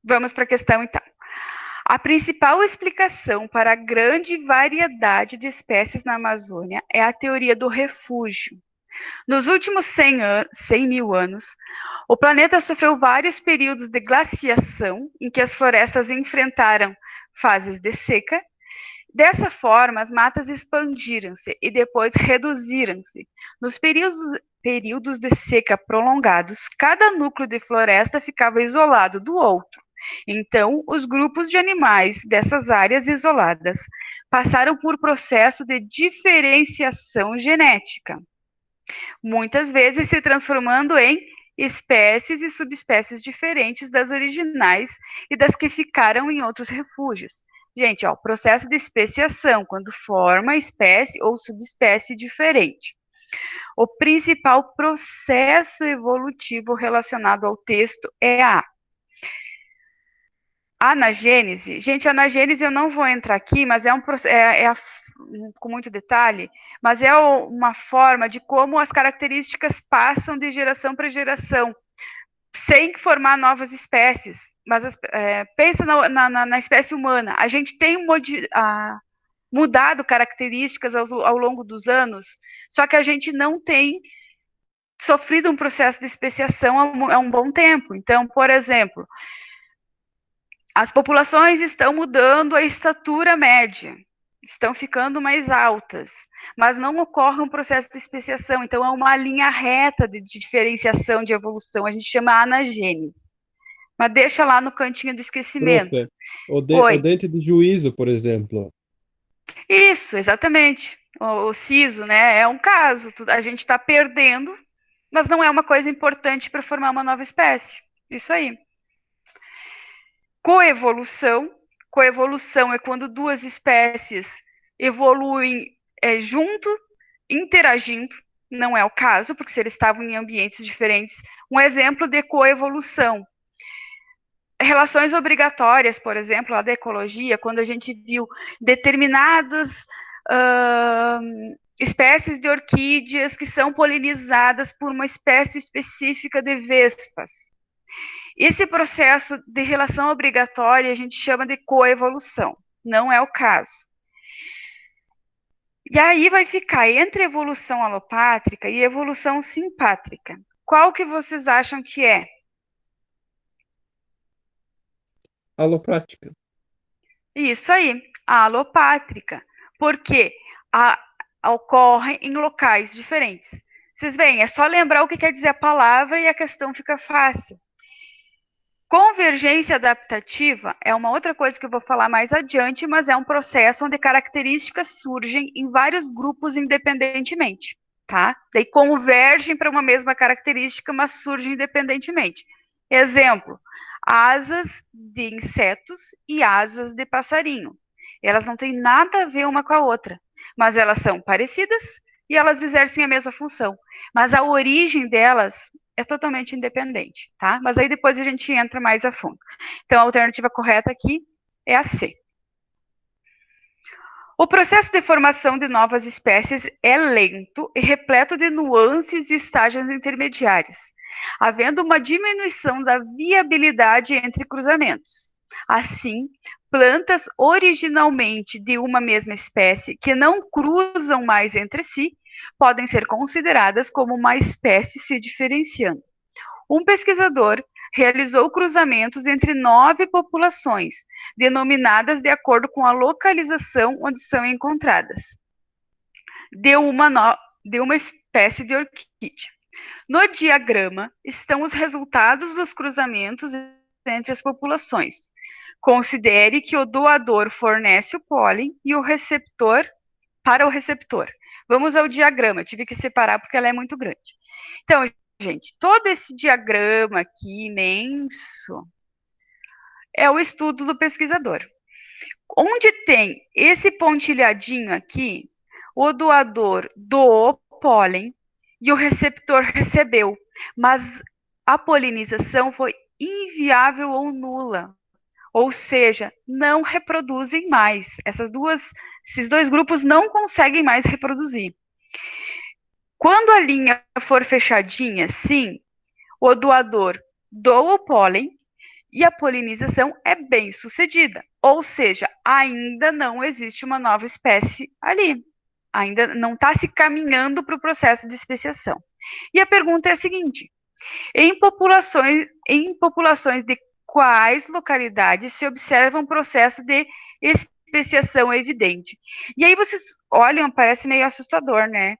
Vamos para a questão, então. A principal explicação para a grande variedade de espécies na Amazônia é a teoria do refúgio. Nos últimos 100 mil anos, o planeta sofreu vários períodos de glaciação em que as florestas enfrentaram fases de seca. Dessa forma, as matas expandiram-se e depois reduziram-se. Nos períodos de seca prolongados, cada núcleo de floresta ficava isolado do outro. Então, os grupos de animais dessas áreas isoladas passaram por processo de diferenciação genética, muitas vezes se transformando em espécies e subespécies diferentes das originais e das que ficaram em outros refúgios. Gente, ó, processo de especiação, quando forma espécie ou subespécie diferente. O principal processo evolutivo relacionado ao texto é a anagênese. Gente, a anagênese eu não vou entrar aqui, mas com muito detalhe, mas é uma forma de como as características passam de geração para geração, sem formar novas espécies. Mas pensa na espécie humana. A gente tem mudado características ao longo dos anos, só que a gente não tem sofrido um processo de especiação há um bom tempo. Então, por exemplo, as populações estão mudando a estatura média, estão ficando mais altas, mas não ocorre um processo de especiação, então é uma linha reta de diferenciação, de evolução, a gente chama anagênese. Mas deixa lá no cantinho do esquecimento.
Profe, o
Oi.
dente de juízo, por exemplo.
Isso, exatamente. O siso, né? É um caso. A gente está perdendo, mas não é uma coisa importante para formar uma nova espécie. Isso aí. Coevolução. Coevolução é quando duas espécies evoluem junto, interagindo. Não é o caso, porque se eles estavam em ambientes diferentes. Um exemplo de coevolução. Relações obrigatórias, por exemplo, lá da ecologia, quando a gente viu determinadas espécies de orquídeas que são polinizadas por uma espécie específica de vespas. Esse processo de relação obrigatória a gente chama de coevolução. Não é o caso. E aí vai ficar entre evolução alopátrica e evolução simpátrica. Qual que vocês acham que é?
Aloprática.
Isso aí, a alopátrica. Porque ocorre em locais diferentes. Vocês veem, é só lembrar o que quer dizer a palavra e a questão fica fácil. Convergência adaptativa é uma outra coisa que eu vou falar mais adiante, mas é um processo onde características surgem em vários grupos independentemente, tá? Daí convergem para uma mesma característica, mas surgem independentemente. Exemplo, asas de insetos e asas de passarinho. Elas não têm nada a ver uma com a outra, mas elas são parecidas e elas exercem a mesma função. Mas a origem delas é totalmente independente, tá? Mas aí depois a gente entra mais a fundo. Então, a alternativa correta aqui é a C. O processo de formação de novas espécies é lento e repleto de nuances e estágios intermediários, havendo uma diminuição da viabilidade entre cruzamentos. Assim, plantas originalmente de uma mesma espécie que não cruzam mais entre si podem ser consideradas como uma espécie se diferenciando. Um pesquisador realizou cruzamentos entre 9 populações, denominadas de acordo com a localização onde são encontradas, de uma espécie de orquídea. No diagrama estão os resultados dos cruzamentos entre as populações. Considere que o doador fornece o pólen e o receptor para o receptor. Vamos ao diagrama, tive que separar porque ela é muito grande. Então, gente, todo esse diagrama aqui imenso é o estudo do pesquisador. Onde tem esse pontilhadinho aqui, o doador doou pólen e o receptor recebeu, mas a polinização foi inviável ou nula. Ou seja, não reproduzem mais. Esses dois grupos não conseguem mais reproduzir. Quando a linha for fechadinha, sim, o doador doa o pólen e a polinização é bem sucedida. Ou seja, ainda não existe uma nova espécie ali. Ainda não está se caminhando para o processo de especiação. E a pergunta é a seguinte: em populações de quais localidades se observa um processo de especiação evidente? E aí vocês olham, parece meio assustador, né?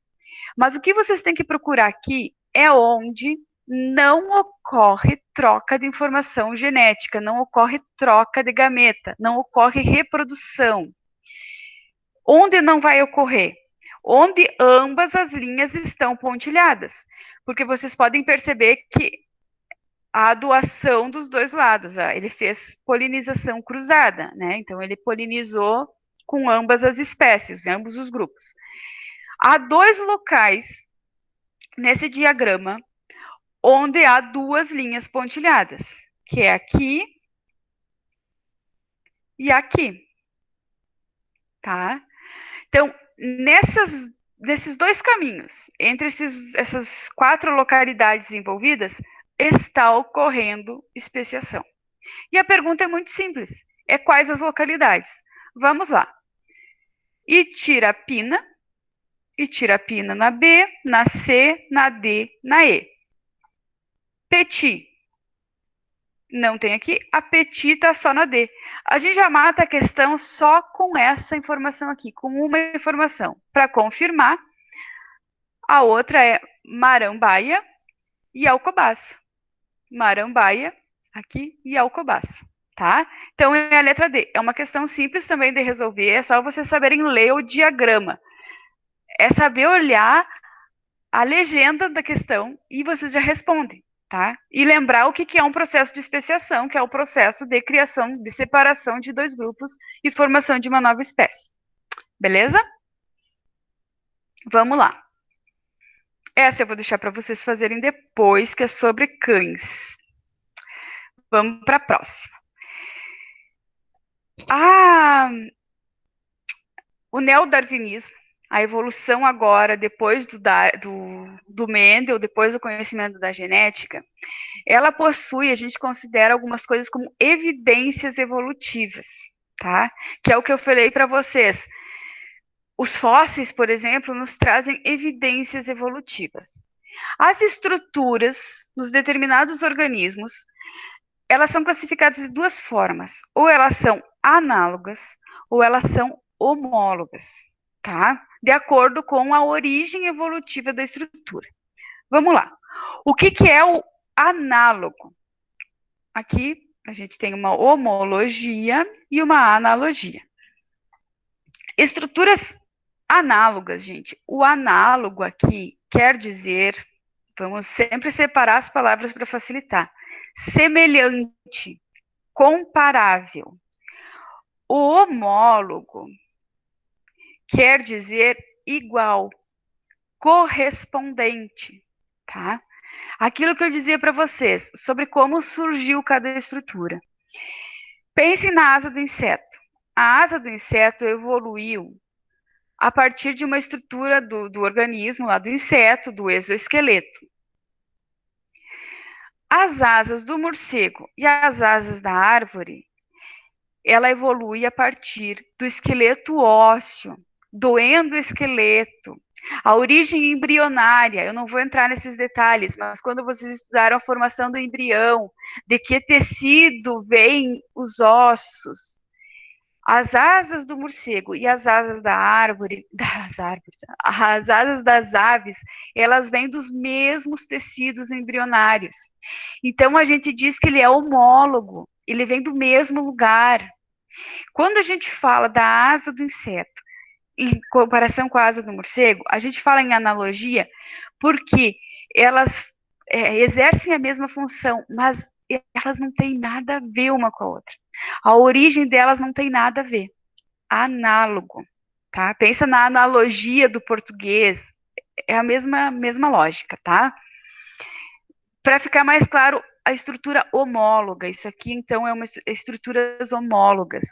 Mas o que vocês têm que procurar aqui é onde não ocorre troca de informação genética, não ocorre troca de gameta, não ocorre reprodução. Onde não vai ocorrer? Onde ambas as linhas estão pontilhadas. Porque vocês podem perceber que a doação dos dois lados, ele fez polinização cruzada, né? Então ele polinizou com ambas as espécies, ambos os grupos. Há dois locais nesse diagrama onde há duas linhas pontilhadas, que é aqui e aqui, tá? Então, nesses dois caminhos, entre essas 4 localidades envolvidas, está ocorrendo especiação. E a pergunta é muito simples: é quais as localidades? Vamos lá. Itirapina na B, na C, na D, na E. Peti, não tem aqui, a Peti está só na D. A gente já mata a questão só com essa informação aqui, com uma informação. Para confirmar, a outra é Marambaia e Alcobaça. Marambaia, aqui, e Alcobaça, tá? Então, é a letra D. É uma questão simples também de resolver, é só vocês saberem ler o diagrama. É saber olhar a legenda da questão e vocês já respondem. Tá? E lembrar o que é um processo de especiação, que é o processo de criação, de separação de dois grupos e formação de uma nova espécie. Beleza? Vamos lá. Essa eu vou deixar para vocês fazerem depois, que é sobre cães. Vamos para a próxima. O neodarwinismo, a evolução agora, depois do Mendel, depois do conhecimento da genética, ela possui, a gente considera algumas coisas como evidências evolutivas, tá? Que é o que eu falei para vocês. Os fósseis, por exemplo, nos trazem evidências evolutivas. As estruturas nos determinados organismos, elas são classificadas de duas formas. Ou elas são análogas, ou elas são homólogas, tá? De acordo com a origem evolutiva da estrutura. Vamos lá. O que é o análogo? Aqui a gente tem uma homologia e uma analogia. Estruturas análogas, gente. O análogo aqui quer dizer, vamos sempre separar as palavras para facilitar. Semelhante, comparável. O homólogo quer dizer igual, correspondente, tá? Aquilo que eu dizia para vocês sobre como surgiu cada estrutura. Pensem na asa do inseto. A asa do inseto evoluiu a partir de uma estrutura do organismo, lá do inseto, do exoesqueleto. As asas do morcego e as asas da árvore, ela evolui a partir do esqueleto ósseo, do endoesqueleto, a origem embrionária. Eu não vou entrar nesses detalhes, mas quando vocês estudaram a formação do embrião, de que tecido vêm os ossos, as asas do morcego e as asas da árvore, as asas das aves, elas vêm dos mesmos tecidos embrionários. Então a gente diz que ele é homólogo, ele vem do mesmo lugar. Quando a gente fala da asa do inseto em comparação com a asa do morcego, a gente fala em analogia porque elas exercem a mesma função, mas elas não têm nada a ver uma com a outra. A origem delas não tem nada a ver. Análogo, tá? Pensa na analogia do português, é a mesma lógica, tá? Para ficar mais claro, a estrutura homóloga, isso aqui então é uma estruturas homólogas.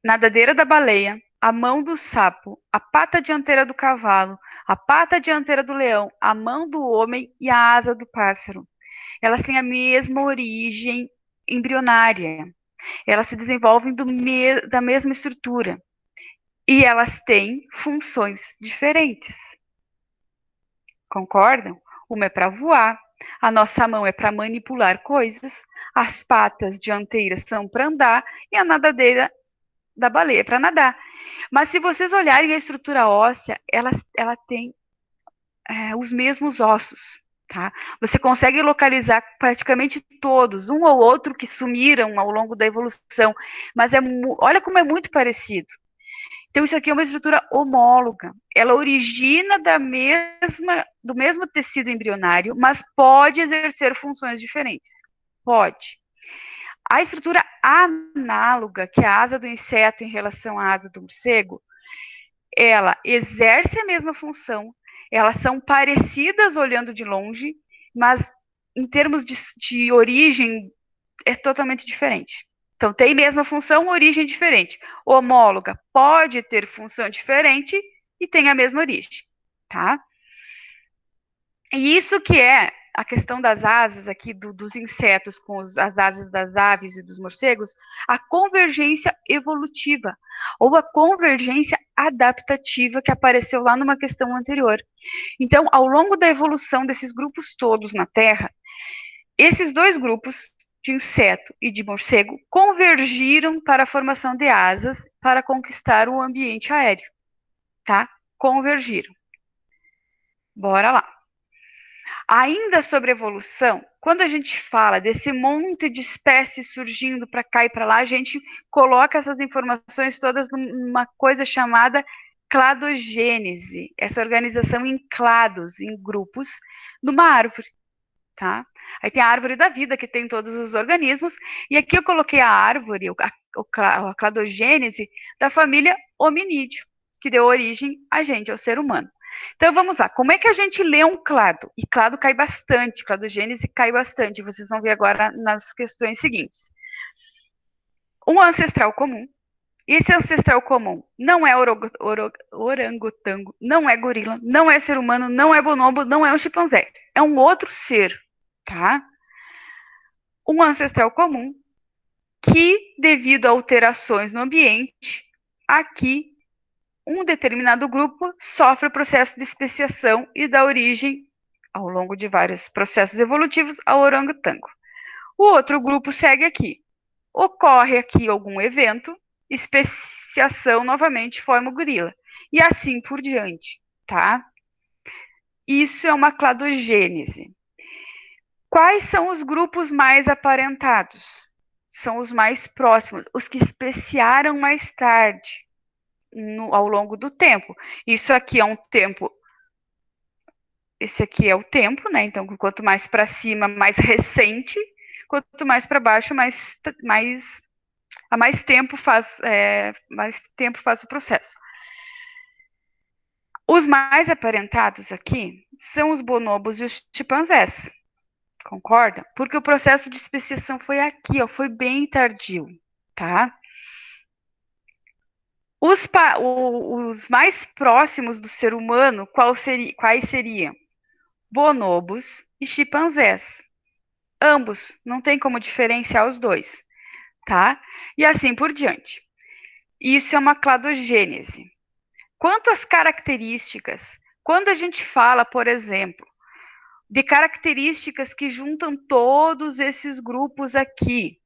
Nadadeira da baleia, a mão do sapo, a pata dianteira do cavalo, a pata dianteira do leão, a mão do homem e a asa do pássaro. Elas têm a mesma origem embrionária. Elas se desenvolvem da mesma estrutura. E elas têm funções diferentes. Concordam? Uma é para voar, a nossa mão é para manipular coisas, as patas dianteiras são para andar e a nadadeira da baleia é para nadar. Mas se vocês olharem a estrutura óssea, ela tem os mesmos ossos. Tá? Você consegue localizar praticamente todos, um ou outro que sumiram ao longo da evolução, mas olha como é muito parecido. Então, isso aqui é uma estrutura homóloga. Ela origina do mesmo tecido embrionário, mas pode exercer funções diferentes. Pode. A estrutura análoga, que é a asa do inseto em relação à asa do morcego, ela exerce a mesma função, elas são parecidas olhando de longe, mas em termos de origem é totalmente diferente. Então, tem mesma função, origem diferente. Homóloga pode ter função diferente e tem a mesma origem, tá? E isso que é a questão das asas aqui dos insetos com as asas das aves e dos morcegos, a convergência evolutiva ou a convergência adaptativa que apareceu lá numa questão anterior. Então, ao longo da evolução desses grupos todos na Terra, esses dois grupos de inseto e de morcego convergiram para a formação de asas para conquistar o ambiente aéreo, tá? Convergiram. Bora lá. Ainda sobre evolução, quando a gente fala desse monte de espécies surgindo para cá e para lá, a gente coloca essas informações todas numa coisa chamada cladogênese, essa organização em clados, em grupos, numa árvore. Tá? Aí tem a árvore da vida, que tem todos os organismos, e aqui eu coloquei a árvore, a cladogênese, da família hominídeo, que deu origem a gente, ao ser humano. Então vamos lá, como é que a gente lê um clado? E clado cai bastante, cladogênese cai bastante, vocês vão ver agora nas questões seguintes. Um ancestral comum, esse ancestral comum não é orangotango, não é gorila, não é ser humano, não é bonobo, não é um chimpanzé, é um outro ser, tá? Um ancestral comum que, devido a alterações no ambiente, aqui um determinado grupo sofre o processo de especiação e dá origem, ao longo de vários processos evolutivos, ao orangotango. O outro grupo segue aqui. Ocorre aqui algum evento, especiação novamente forma o gorila. E assim por diante, tá? Isso é uma cladogênese. Quais são os grupos mais aparentados? São os mais próximos, os que especiaram mais tarde, ao longo do tempo. Isso aqui é um tempo. Esse aqui é o tempo, né? Então, quanto mais para cima, mais recente, quanto mais para baixo, mais tempo faz o processo. Os mais aparentados aqui são os bonobos e os chimpanzés. Concorda? Porque o processo de especiação foi aqui, ó, foi bem tardio, tá? Os mais próximos do ser humano, quais seriam? Bonobos e chimpanzés. Ambos, não tem como diferenciar os dois, tá? E assim por diante. Isso é uma cladogênese. Quanto às características, quando a gente fala, por exemplo, de características que juntam todos esses grupos aqui,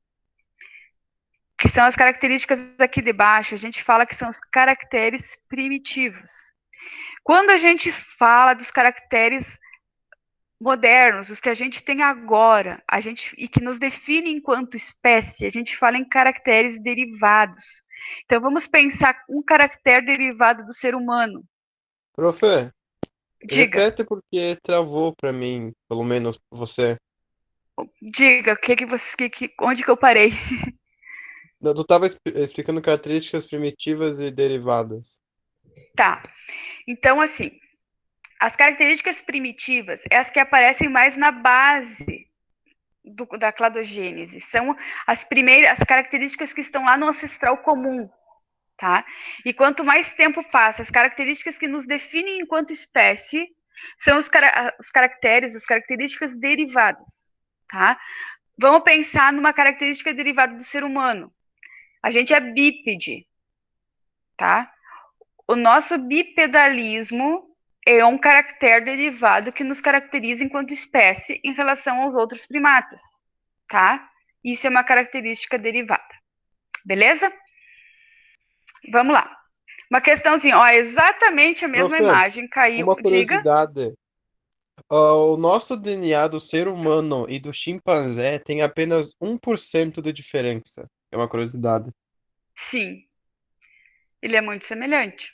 que são as características aqui de baixo, a gente fala que são os caracteres primitivos. Quando a gente fala dos caracteres modernos, os que a gente tem agora, e que nos define enquanto espécie, a gente fala em caracteres derivados. Então vamos pensar um caractere derivado do ser humano.
Profe,
Diga,
repete porque travou para mim, pelo menos você.
diga, onde que eu parei?
Não, tu estava explicando características primitivas e derivadas.
Tá. Então assim, as características primitivas é as que aparecem mais na base da cladogênese. São as características que estão lá no ancestral comum, tá? E quanto mais tempo passa, as características que nos definem enquanto espécie são as características derivadas, tá? Vamos pensar numa característica derivada do ser humano. A gente é bípede, tá? O nosso bipedalismo é um caractere derivado que nos caracteriza enquanto espécie em relação aos outros primatas, tá? Isso é uma característica derivada. Beleza? Vamos lá. Uma questãozinha, ó, exatamente a mesma
Profe,
imagem caiu.
uma
Diga.
curiosidade. O nosso DNA do ser humano e do chimpanzé tem apenas 1% de diferença. É uma curiosidade.
Sim, ele é muito semelhante.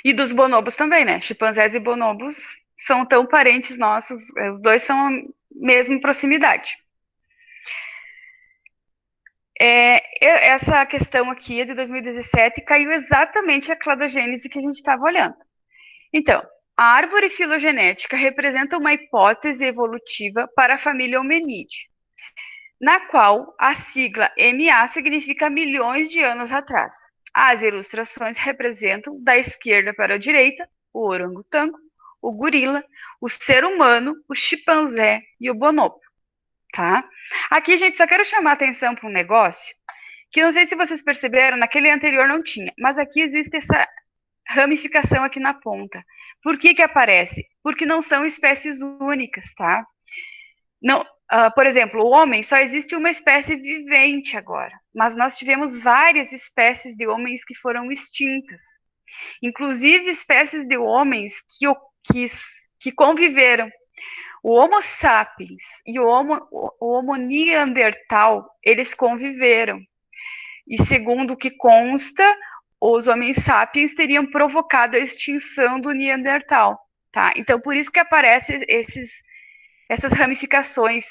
E dos bonobos também, né? Chimpanzés e bonobos são tão parentes nossos, os dois são a mesma proximidade. Essa questão aqui é de 2017 caiu exatamente a cladogênese que a gente estava olhando. Então, a árvore filogenética representa uma hipótese evolutiva para a família Hominide, na qual a sigla MA significa milhões de anos atrás. As ilustrações representam, da esquerda para a direita, o orangotango, o gorila, o ser humano, o chimpanzé e o bonobo. Tá? Aqui, gente, só quero chamar a atenção para um negócio que não sei se vocês perceberam, naquele anterior não tinha, mas aqui existe essa ramificação aqui na ponta. Por que que aparece? Porque não são espécies únicas, tá? Não, por exemplo, o homem só existe uma espécie vivente agora, mas nós tivemos várias espécies de homens que foram extintas, inclusive espécies de homens que conviveram. O Homo sapiens e o Homo neandertal, eles conviveram. E segundo o que consta, os homens sapiens teriam provocado a extinção do neandertal, tá? Então, por isso que aparecem essas ramificações,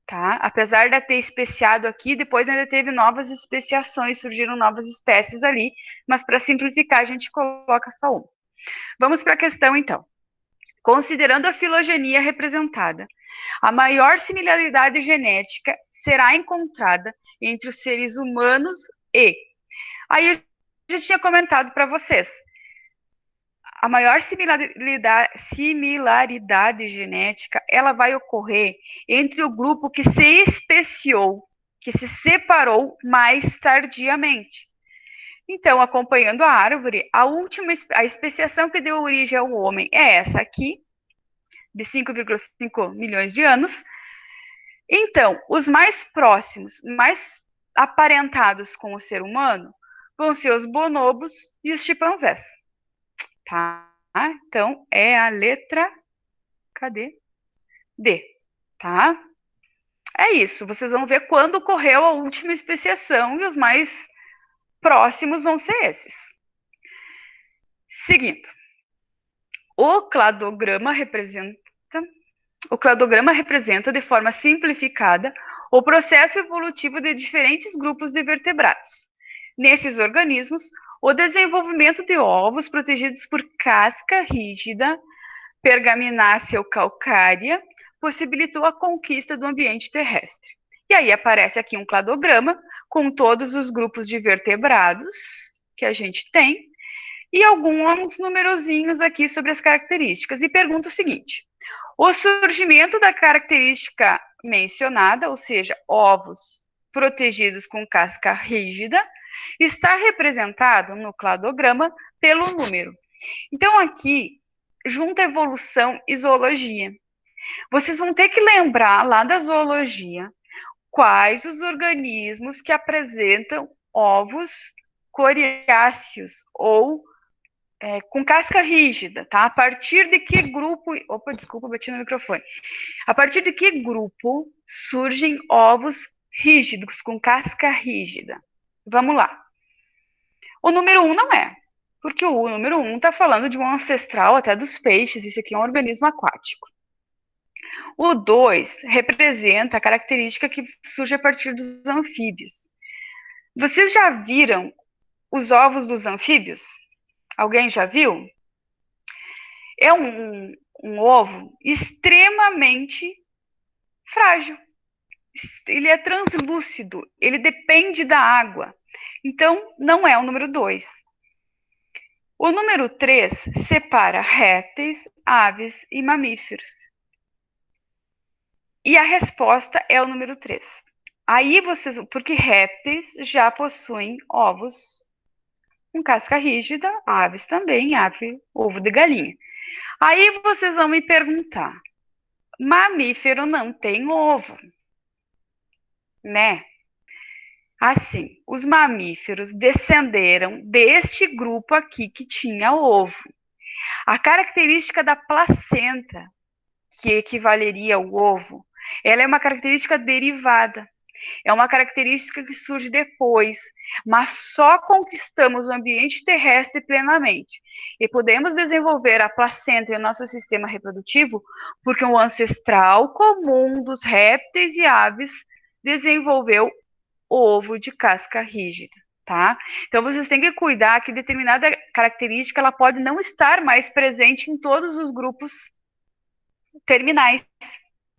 tá? Apesar de ter especiado aqui, depois ainda teve novas especiações, surgiram novas espécies ali, mas para simplificar a gente coloca só uma. Vamos para a questão então. Considerando a filogenia representada, a maior similaridade genética será encontrada entre os seres humanos e. Aí eu já tinha comentado para vocês. A maior similaridade genética, ela vai ocorrer entre o grupo que se especiou, que se separou mais tardiamente. Então, acompanhando a árvore, a especiação que deu origem ao homem é essa aqui, de 5,5 milhões de anos. Então, os mais próximos, mais aparentados com o ser humano, vão ser os bonobos e os chimpanzés. Tá? Então, é a letra, cadê? D, tá? É isso, vocês vão ver quando ocorreu a última especiação e os mais próximos vão ser esses. Seguindo, o cladograma representa de forma simplificada o processo evolutivo de diferentes grupos de vertebrados. Nesses organismos, o desenvolvimento de ovos protegidos por casca rígida, pergaminácea ou calcária, possibilitou a conquista do ambiente terrestre. E aí aparece aqui um cladograma com todos os grupos de vertebrados, que a gente tem e alguns numerozinhos aqui sobre as características. E pergunta o seguinte: o surgimento da característica mencionada, ou seja, ovos protegidos com casca rígida, está representado no cladograma pelo número. Então, aqui, junta evolução e zoologia. Vocês vão ter que lembrar lá da zoologia quais os organismos que apresentam ovos coriáceos ou com casca rígida, tá? A partir de que grupo... Opa, desculpa, bati no microfone. A partir de que grupo surgem ovos rígidos, com casca rígida? Vamos lá. O número 1 não é, porque o número 1 está falando de um ancestral até dos peixes, isso aqui é um organismo aquático. O 2 representa a característica que surge a partir dos anfíbios. Vocês já viram os ovos dos anfíbios? Alguém já viu? É um ovo extremamente frágil. Ele é translúcido, ele depende da água. Então, não é o número 2. O número 3 separa répteis, aves e mamíferos. E a resposta é o número 3. Aí vocês, porque répteis já possuem ovos com casca rígida, aves também, ave, ovo de galinha. Aí vocês vão me perguntar, mamífero não tem ovo, né? Assim, os mamíferos descenderam deste grupo aqui que tinha ovo. A característica da placenta, que equivaleria ao ovo, ela é uma característica derivada. É uma característica que surge depois, mas só conquistamos o ambiente terrestre plenamente. E podemos desenvolver a placenta e o nosso sistema reprodutivo porque o ancestral comum dos répteis e aves desenvolveu ovo de casca rígida, tá? Então vocês têm que cuidar que determinada característica ela pode não estar mais presente em todos os grupos terminais,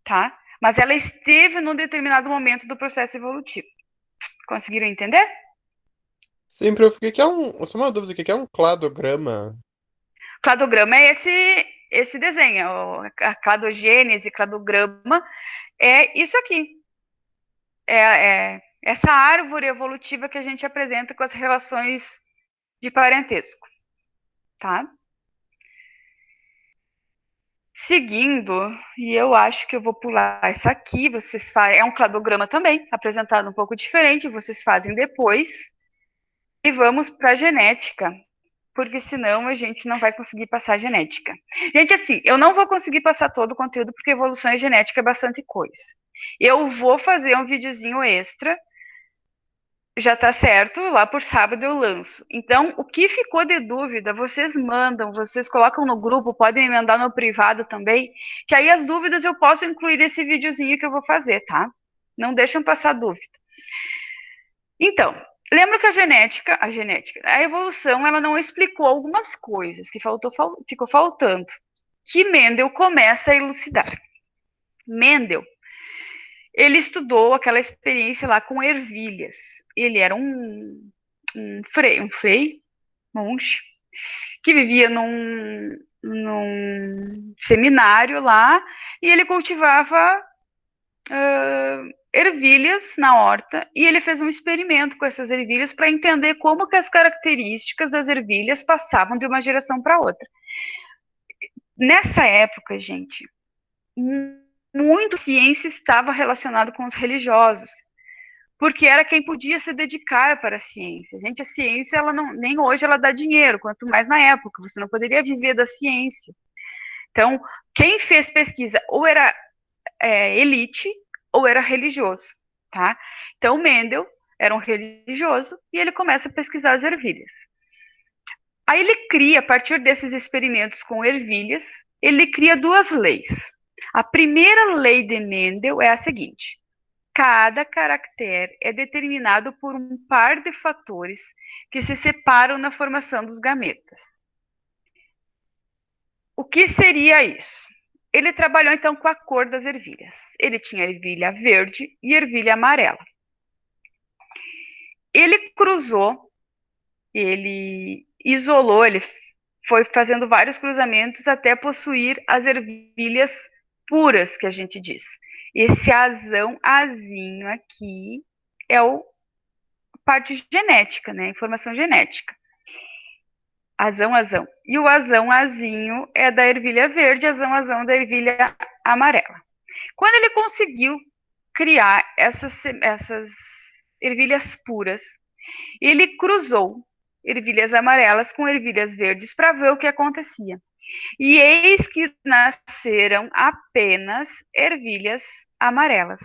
tá? Mas ela esteve num determinado momento do processo evolutivo. Conseguiram entender?
Sempre eu fiquei que é um. Só uma dúvida, o que é um cladograma?
Cladograma é esse desenho, a cladogênese, cladograma, é isso aqui. É essa árvore evolutiva que a gente apresenta com as relações de parentesco, tá? Seguindo, e eu acho que eu vou pular essa aqui, vocês fazem, é um cladograma também, apresentado um pouco diferente, vocês fazem depois. E vamos para a genética, porque senão a gente não vai conseguir passar a genética. Gente, assim, eu não vou conseguir passar todo o conteúdo, porque evolução e genética é bastante coisa. Eu vou fazer um videozinho extra, já tá certo, lá por sábado eu lanço. Então, o que ficou de dúvida, vocês mandam, vocês colocam no grupo, podem me mandar no privado também, que aí as dúvidas eu posso incluir nesse videozinho que eu vou fazer, tá? Não deixam passar dúvida. Então, lembra que a evolução, ela não explicou algumas coisas que ficou faltando, que Mendel começa a elucidar. Mendel, ele estudou aquela experiência lá com ervilhas. Ele era um frei, monge, que vivia num seminário lá, e ele cultivava ervilhas na horta, e ele fez um experimento com essas ervilhas para entender como que as características das ervilhas passavam de uma geração para outra. Nessa época, gente, muito ciência estava relacionado com os religiosos, porque era quem podia se dedicar para a ciência. Gente, a ciência, ela não, nem hoje ela dá dinheiro, quanto mais na época, você não poderia viver da ciência. Então, quem fez pesquisa ou era elite ou era religioso, tá? Então, Mendel era um religioso e ele começa a pesquisar as ervilhas. Aí ele cria, a partir desses experimentos com ervilhas, ele cria duas leis. A primeira lei de Mendel é a seguinte: cada caractere é determinado por um par de fatores que se separam na formação dos gametas. O que seria isso? Ele trabalhou então com a cor das ervilhas. Ele tinha ervilha verde e ervilha amarela. Ele cruzou ele isolou, ele foi fazendo vários cruzamentos até possuir as ervilhas puras, que a gente diz. Esse azão azinho aqui é o parte genética, né? Informação genética. Azão, azão. E o azão, azinho é da ervilha verde, azão, azão da ervilha amarela. Quando ele conseguiu criar essas ervilhas puras, ele cruzou ervilhas amarelas com ervilhas verdes para ver o que acontecia. E eis que nasceram apenas ervilhas amarelas.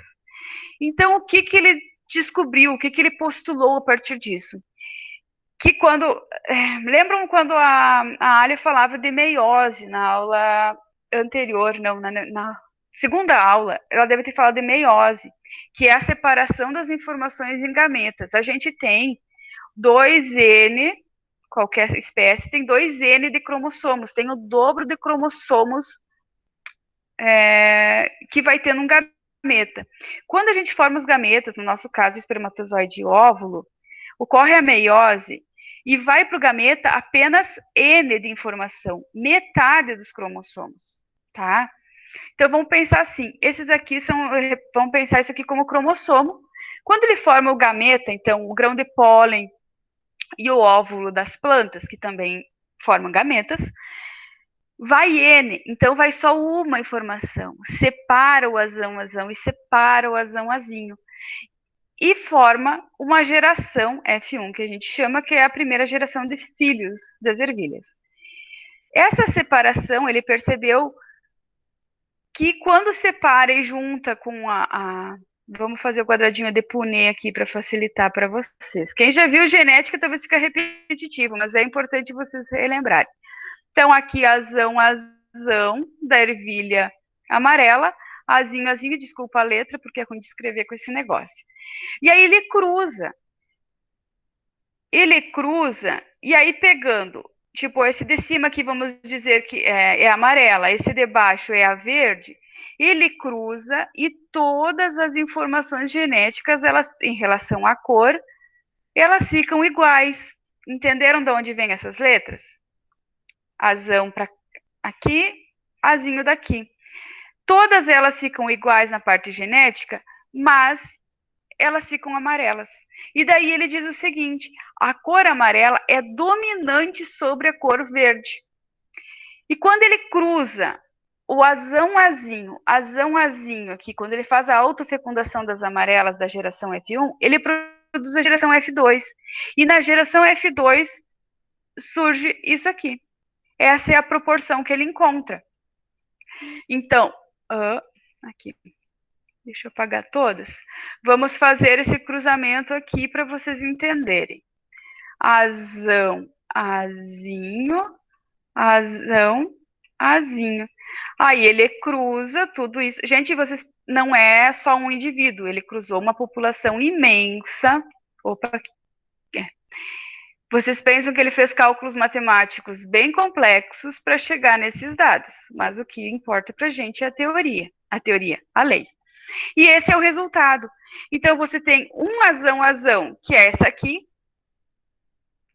Então, o que, que ele descobriu, o que, que ele postulou a partir disso? Que quando. Lembram quando a Alia falava de meiose na aula anterior, não, na segunda aula, ela deve ter falado de meiose, que é a separação das informações em gametas. A gente tem 2N, qualquer espécie, tem 2N de cromossomos, tem o dobro de cromossomos que vai ter num gameta. Quando a gente forma os gametas, no nosso caso, espermatozoide e óvulo, ocorre a meiose e vai para o gameta apenas N de informação, metade dos cromossomos, tá? Então vamos pensar assim, esses aqui vamos pensar isso aqui como cromossomo. Quando ele forma o gameta, então o grão de pólen e o óvulo das plantas, que também formam gametas, vai N, então vai só uma informação, separa o azão, azão e separa o azão, azinho. E forma uma geração F1, que a gente chama, que é a primeira geração de filhos das ervilhas. Essa separação, ele percebeu que quando separa e junta com vamos fazer o quadradinho de Punnett aqui para facilitar para vocês. Quem já viu genética talvez fique repetitivo, mas é importante vocês relembrarem. Então, aqui, azão, azão da ervilha amarela, azinho, azinho, desculpa a letra, porque é ruim de escrever com esse negócio. E aí ele cruza. Ele cruza, e aí pegando, tipo, esse de cima aqui, vamos dizer que é amarela, esse de baixo é a verde, ele cruza e todas as informações genéticas, elas, em relação à cor, elas ficam iguais. Entenderam de onde vêm essas letras? Azão para aqui, azinho daqui. Todas elas ficam iguais na parte genética, mas elas ficam amarelas. E daí ele diz o seguinte: a cor amarela é dominante sobre a cor verde. E quando ele cruza o azão azinho aqui, quando ele faz a autofecundação das amarelas da geração F1, ele produz a geração F2. E na geração F2 surge isso aqui. Essa é a proporção que ele encontra. Então, aqui. Deixa eu apagar todas. Vamos fazer esse cruzamento aqui para vocês entenderem. Azão, azinho, azão, azinho. Aí ele cruza tudo isso. Gente, vocês não é só um indivíduo, ele cruzou uma população imensa. Opa, vocês pensam que ele fez cálculos matemáticos bem complexos para chegar nesses dados, mas o que importa para a gente é a teoria, a lei. E esse é o resultado. Então, você tem um azão, que é essa aqui,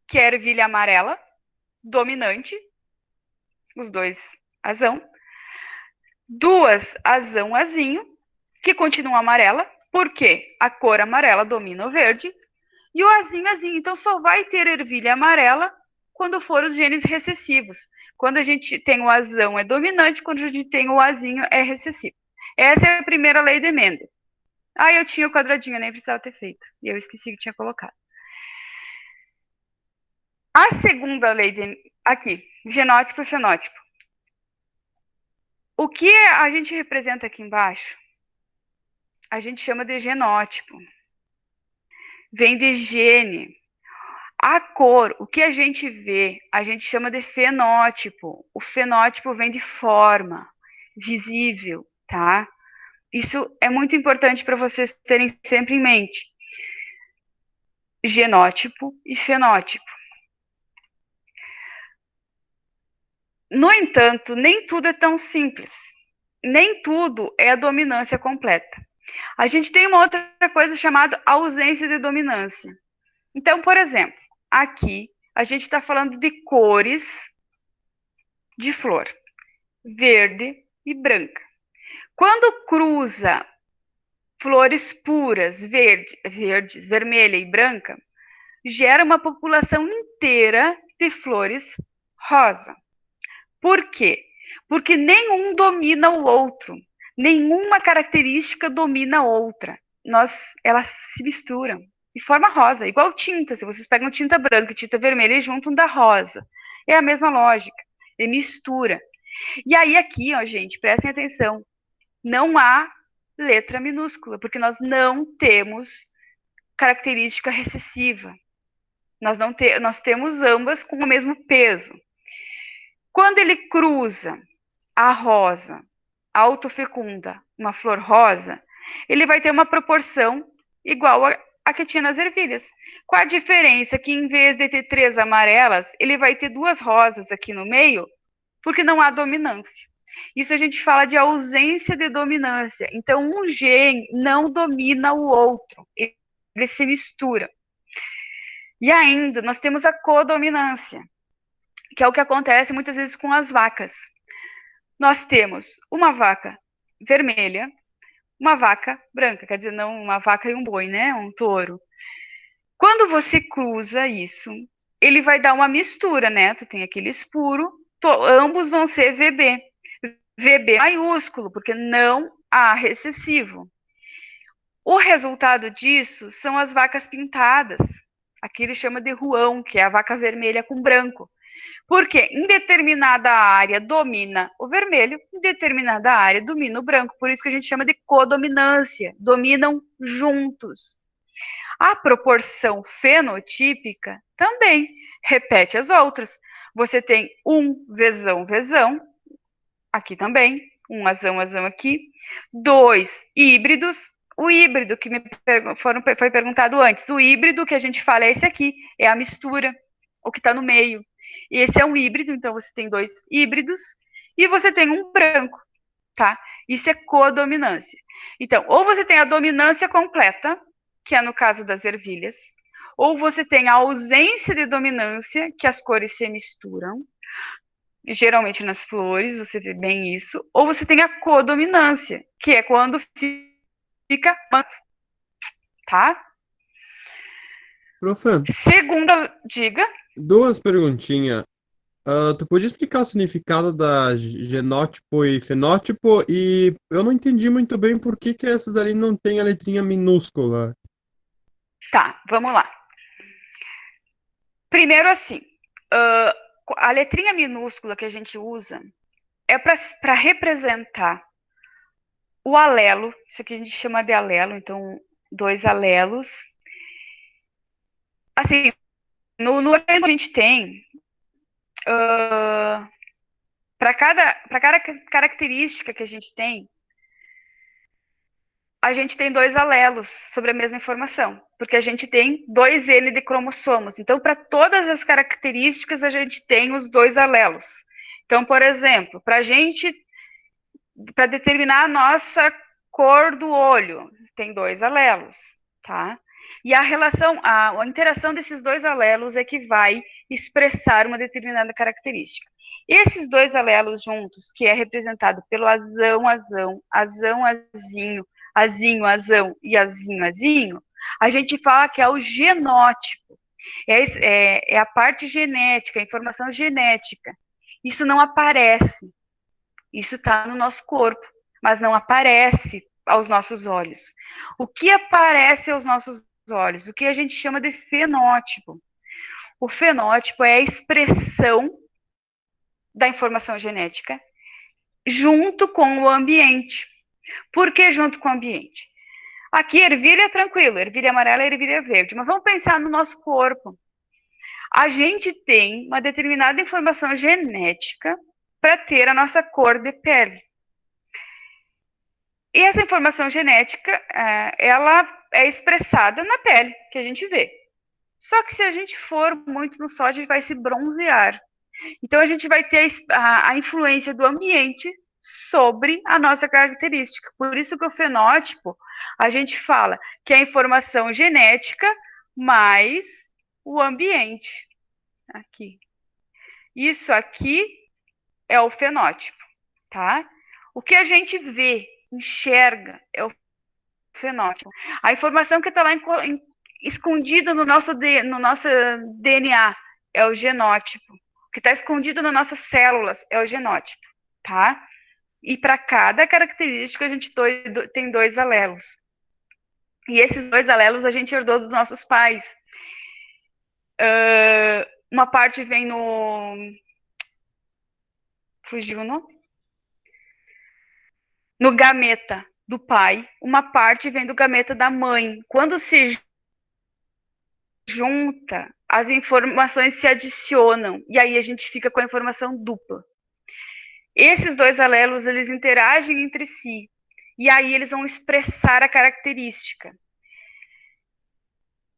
que é a ervilha amarela, dominante, os dois azão. Duas azão, azinho, que continuam amarela, porque a cor amarela domina o verde. E o azinho, azinho. Então, só vai ter ervilha amarela quando for os genes recessivos. Quando a gente tem o azão é dominante, quando a gente tem o azinho é recessivo. Essa é a primeira lei de Mendel. Eu tinha o quadradinho, nem precisava ter feito. E eu esqueci que tinha colocado. A segunda lei aqui, genótipo e fenótipo. O que a gente representa aqui embaixo, a gente chama de genótipo. Vem de gene. A cor, o que a gente vê, a gente chama de fenótipo. O fenótipo vem de forma, visível, tá? Isso é muito importante para vocês terem sempre em mente. Genótipo e fenótipo. No entanto, nem tudo é tão simples. Nem tudo é a dominância completa. A gente tem uma outra coisa chamada ausência de dominância. Então, por exemplo, aqui a gente está falando de cores de flor, verde e branca. Quando cruza flores puras, verdes, vermelha e branca, gera uma população inteira de flores rosa. Por quê? Porque nenhum domina o outro. Nenhuma característica domina a outra. Elas se misturam e forma rosa, igual tinta. Se vocês pegam tinta branca e tinta vermelha e juntam da rosa. É a mesma lógica. Ele mistura. E aí aqui, ó, gente, prestem atenção. Não há letra minúscula, porque nós não temos característica recessiva. Nós temos ambas com o mesmo peso. Quando ele cruza a rosa autofecunda, uma flor rosa, ele vai ter uma proporção igual a que tinha nas ervilhas. Qual a diferença? Que em vez de ter 3 amarelas, ele vai ter 2 rosas aqui no meio, porque não há dominância. Isso a gente fala de ausência de dominância. Então, um gene não domina o outro, ele se mistura. E ainda, nós temos a codominância, que é o que acontece muitas vezes com as vacas. Nós temos uma vaca vermelha, uma vaca branca, quer dizer, não uma vaca e um boi, né? Um touro. Quando você cruza isso, ele vai dar uma mistura, né? Tu tem aquele espuro, ambos vão ser VB. VB maiúsculo, porque não há recessivo. O resultado disso são as vacas pintadas. Aqui ele chama de ruão, que é a vaca vermelha com branco. Porque em determinada área domina o vermelho, em determinada área domina o branco. Por isso que a gente chama de codominância. Dominam juntos. A proporção fenotípica também repete as outras. Você tem um vezão, vezão, aqui também, um azão, azão aqui. 2 híbridos. O híbrido que foi perguntado antes, o híbrido que a gente fala é esse aqui, é a mistura, o que está no meio. E esse é um híbrido, então você tem 2 híbridos e você tem um branco, tá? Isso é codominância. Então, ou você tem a dominância completa, que é no caso das ervilhas, ou você tem a ausência de dominância, que as cores se misturam, geralmente nas flores, você vê bem isso, ou você tem a codominância, que é quando fica manto, tá?
Profe,
Segunda, diga.
2 perguntinhas. Tu podia explicar o significado da genótipo e fenótipo? E eu não entendi muito bem por que que essas ali não têm a letrinha minúscula.
Tá, vamos lá. Primeiro assim, a letrinha minúscula que a gente usa é para representar o alelo, isso aqui a gente chama de alelo, então 2 alelos. Assim, no organismo a gente tem, para cada característica que a gente tem 2 alelos sobre a mesma informação, porque a gente tem 2 N de cromossomos. Então, para todas as características, a gente tem os 2 alelos. Então, por exemplo, para determinar a nossa cor do olho, tem 2 alelos, tá? E a interação desses 2 alelos é que vai expressar uma determinada característica. Esses 2 alelos juntos, que é representado pelo azão, azão, azão, azinho, azinho, azão e azinho, azinho, a gente fala que é o genótipo. É a parte genética, a informação genética. Isso não aparece. Isso está no nosso corpo, mas não aparece aos nossos olhos. O que aparece aos nossos olhos? O que a gente chama de fenótipo. O fenótipo é a expressão da informação genética junto com o ambiente. Por que junto com o ambiente? Aqui, ervilha é tranquilo, ervilha amarela e ervilha verde. Mas vamos pensar no nosso corpo. A gente tem uma determinada informação genética para ter a nossa cor de pele. E essa informação genética, ela é expressada na pele, que a gente vê. Só que se a gente for muito no sol, a gente vai se bronzear. Então, a gente vai ter a influência do ambiente sobre a nossa característica. Por isso que o fenótipo, a gente fala que é a informação genética mais o ambiente. Aqui. Isso aqui é o fenótipo, tá? O que a gente vê, enxerga, é o fenótipo. A informação que está lá escondida no nosso DNA é o genótipo. O que está escondido nas nossas células é o genótipo, tá? E para cada característica a gente tem 2 alelos. E esses 2 alelos a gente herdou dos nossos pais. Uma parte vem no... Fugiu o nome? No gameta do pai, uma parte vem do gameta da mãe. Quando se junta, as informações se adicionam e aí a gente fica com a informação dupla. Esses 2 alelos, eles interagem entre si e aí eles vão expressar a característica.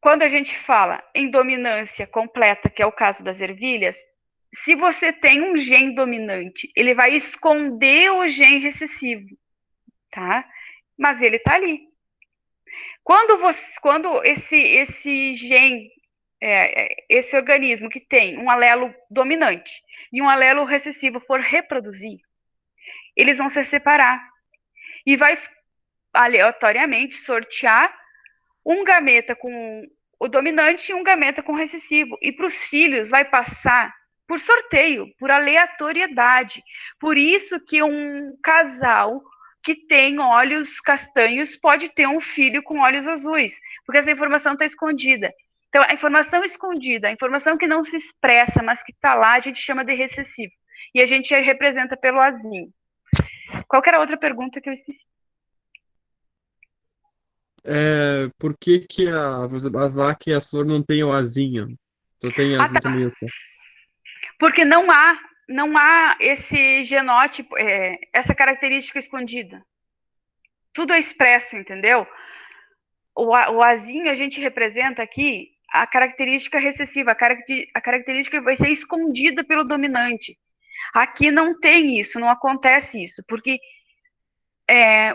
Quando a gente fala em dominância completa, que é o caso das ervilhas, se você tem um gene dominante, ele vai esconder o gene recessivo, tá? Mas ele tá ali. Quando esse gene, esse organismo que tem um alelo dominante e um alelo recessivo for reproduzir, eles vão se separar e vai aleatoriamente sortear um gameta com o dominante e um gameta com o recessivo. E para os filhos vai passar por sorteio, por aleatoriedade. Por isso que um casal que tem olhos castanhos pode ter um filho com olhos azuis, porque essa informação está escondida. Então, a informação escondida, a informação que não se expressa, mas que está lá, a gente chama de recessivo. E a gente representa pelo azinho. Qual que era a outra pergunta que eu esqueci?
Por que que as vacas e as flores não têm o azinho? Só tem as
Ah, tá.
vitaminhas.
Porque não há esse genótipo, essa característica escondida. Tudo é expresso, entendeu? O azinho a gente representa aqui a característica recessiva, a característica vai ser escondida pelo dominante. Aqui não tem isso, não acontece isso, porque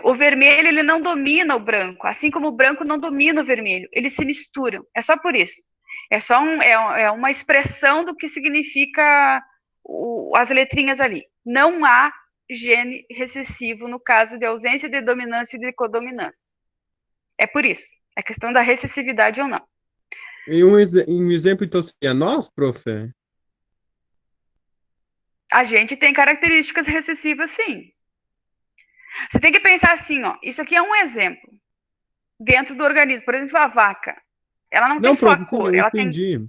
o vermelho ele não domina o branco, assim como o branco não domina o vermelho, eles se misturam. É só por isso. É só uma expressão do que significa as letrinhas ali. Não há gene recessivo no caso de ausência de dominância e de codominância. É por isso. É questão da recessividade ou não.
E um exemplo, então, seria nós, prof?
A gente tem características recessivas, sim. Você tem que pensar assim, ó. Isso aqui é um exemplo dentro do organismo. Por exemplo, a vaca. Ela não tem
Não,
só a
prof, sim,
cor,
eu
ela tem.
entendi.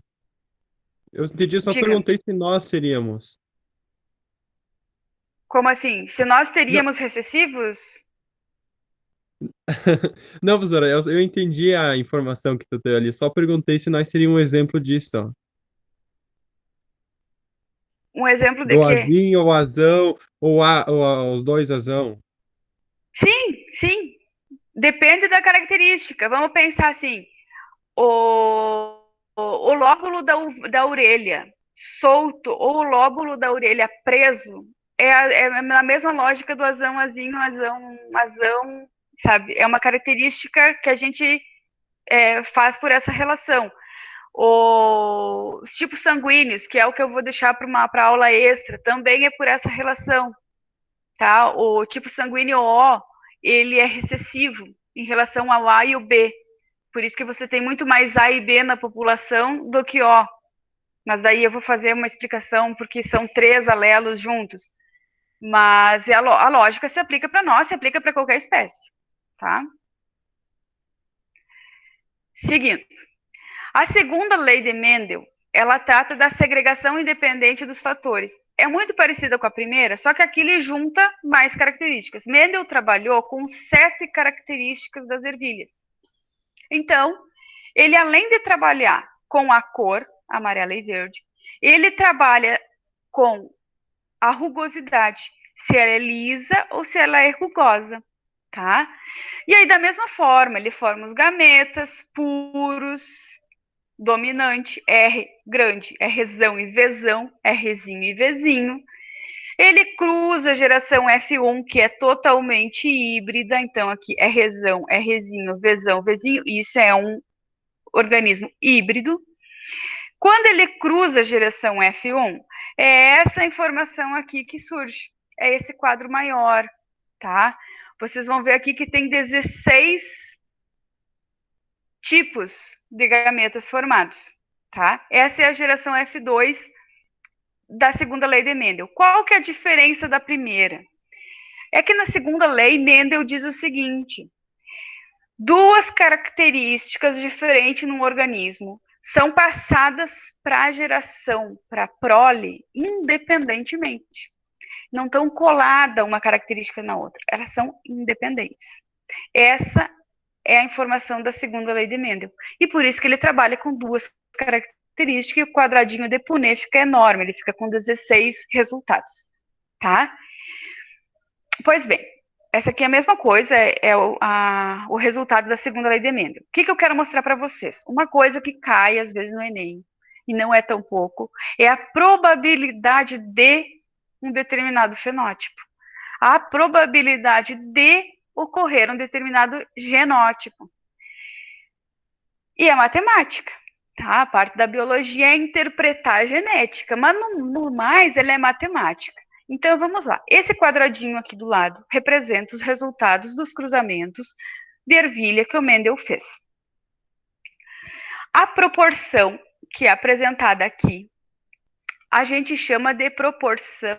Eu entendi, eu só
Diga,
perguntei se nós seríamos.
como assim? Se nós
Não,
teríamos recessivos,
não, professora, eu entendi a informação que tu deu ali. Só perguntei se nós seríamos um exemplo disso, ó.
um exemplo de
Do
quê?
azinho, ou azão, ou os dois azão.
Sim, sim. Depende da característica. Vamos pensar assim: o lóbulo da orelha solto ou o lóbulo da orelha preso é na mesma lógica do azão, azinho, azão, sabe? É uma característica que a gente faz por essa relação. Os tipos sanguíneos, que é o que eu vou deixar para aula extra, também é por essa relação, tá? O tipo sanguíneo O, ele é recessivo em relação ao A e o B. Por isso que você tem muito mais A e B na população do que O. Mas daí eu vou fazer uma explicação, porque são 3 alelos juntos. Mas a lógica se aplica para nós, se aplica para qualquer espécie, tá? Seguindo. A segunda lei de Mendel, ela trata da segregação independente dos fatores. É muito parecida com a primeira, só que aqui ele junta mais características. Mendel trabalhou com 7 características das ervilhas. Então, ele além de trabalhar com a cor, amarela e verde, ele trabalha com a rugosidade, se ela é lisa ou se ela é rugosa, tá? E aí, da mesma forma, ele forma os gametas puros, dominante, R grande, Rzão e Vzão, Rzinho e Vzinho. Ele cruza a geração F1, que é totalmente híbrida, então aqui Rzão, Rzinho, Vzão, Vzinho, isso é um organismo híbrido. Quando ele cruza a geração F1, é essa informação aqui que surge. É esse quadro maior, tá? Vocês vão ver aqui que tem 16 tipos de gametas formados, tá? Essa é a geração F2 da segunda lei de Mendel. Qual que é a diferença da primeira? É que na segunda lei, Mendel diz o seguinte: duas características diferentes num organismo são passadas para a geração, para a prole, independentemente. Não estão coladas uma característica na outra, elas são independentes. Essa é a informação da segunda lei de Mendel. E por isso que ele trabalha com duas características e o quadradinho de Punnett fica enorme, ele fica com 16 resultados, tá? Pois bem, essa aqui é a mesma coisa, é o resultado da segunda lei de Mendel. O que eu quero mostrar para vocês? Uma coisa que cai às vezes no Enem, e não é tão pouco, é a probabilidade de um determinado fenótipo. A probabilidade de ocorrer um determinado genótipo. E é matemática, tá? A parte da biologia é interpretar a genética, mas no mais ela é matemática. Então vamos lá. Esse quadradinho aqui do lado representa os resultados dos cruzamentos de ervilha que o Mendel fez. A proporção que é apresentada aqui, a gente chama de proporção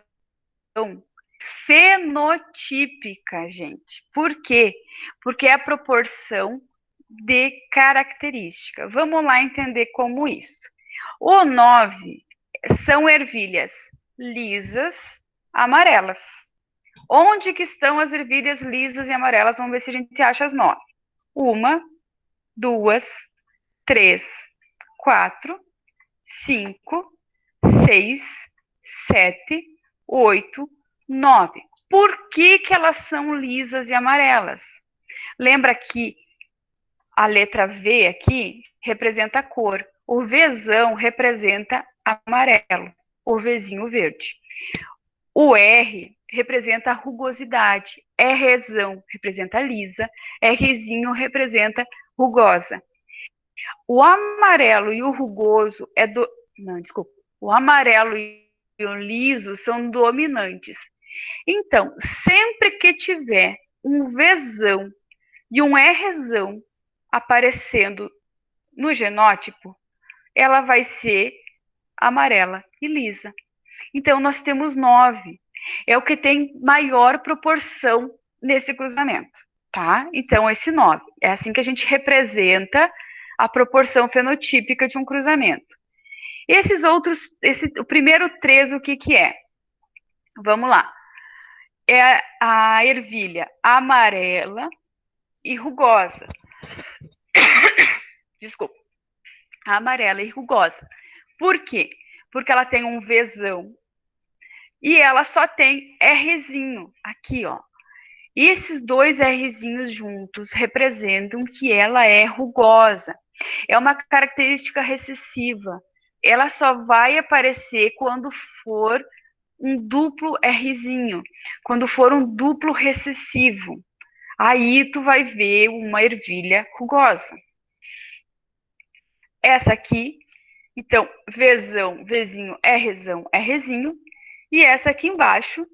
fenotípica, gente. Por quê? Porque é a proporção de característica. Vamos lá entender como isso. O 9 são ervilhas lisas, amarelas. Onde que estão as ervilhas lisas e amarelas? Vamos ver se a gente acha as 9. 1, 2, 3, 4, 5, 6, 7, 8, 9. Por que elas são lisas e amarelas? Lembra que a letra V aqui representa a cor. O Vzão representa amarelo. O Vzinho verde. O R representa a rugosidade. Rzão representa lisa. Rzinho representa rugosa. O amarelo e o rugoso é do... Não, desculpa. O amarelo e o liso são dominantes. Então, sempre que tiver um Vzão e um Rzão aparecendo no genótipo, ela vai ser amarela e lisa. Então, nós temos 9. É o que tem maior proporção nesse cruzamento, tá? Então, esse 9. É assim que a gente representa a proporção fenotípica de um cruzamento. Esses outros, o primeiro 3, o que é? Vamos lá. É a ervilha amarela e rugosa. Desculpa. Amarela e rugosa. Por quê? Porque ela tem um Vzão e ela só tem Rzinho aqui, ó. E esses dois Rzinhos juntos representam que ela é rugosa. É uma característica recessiva. Ela só vai aparecer quando for um duplo Rzinho, quando for um duplo recessivo. Aí tu vai ver uma ervilha rugosa. Essa aqui, então, Vzão, Vzinho, Rzão, Rzinho. E essa aqui embaixo,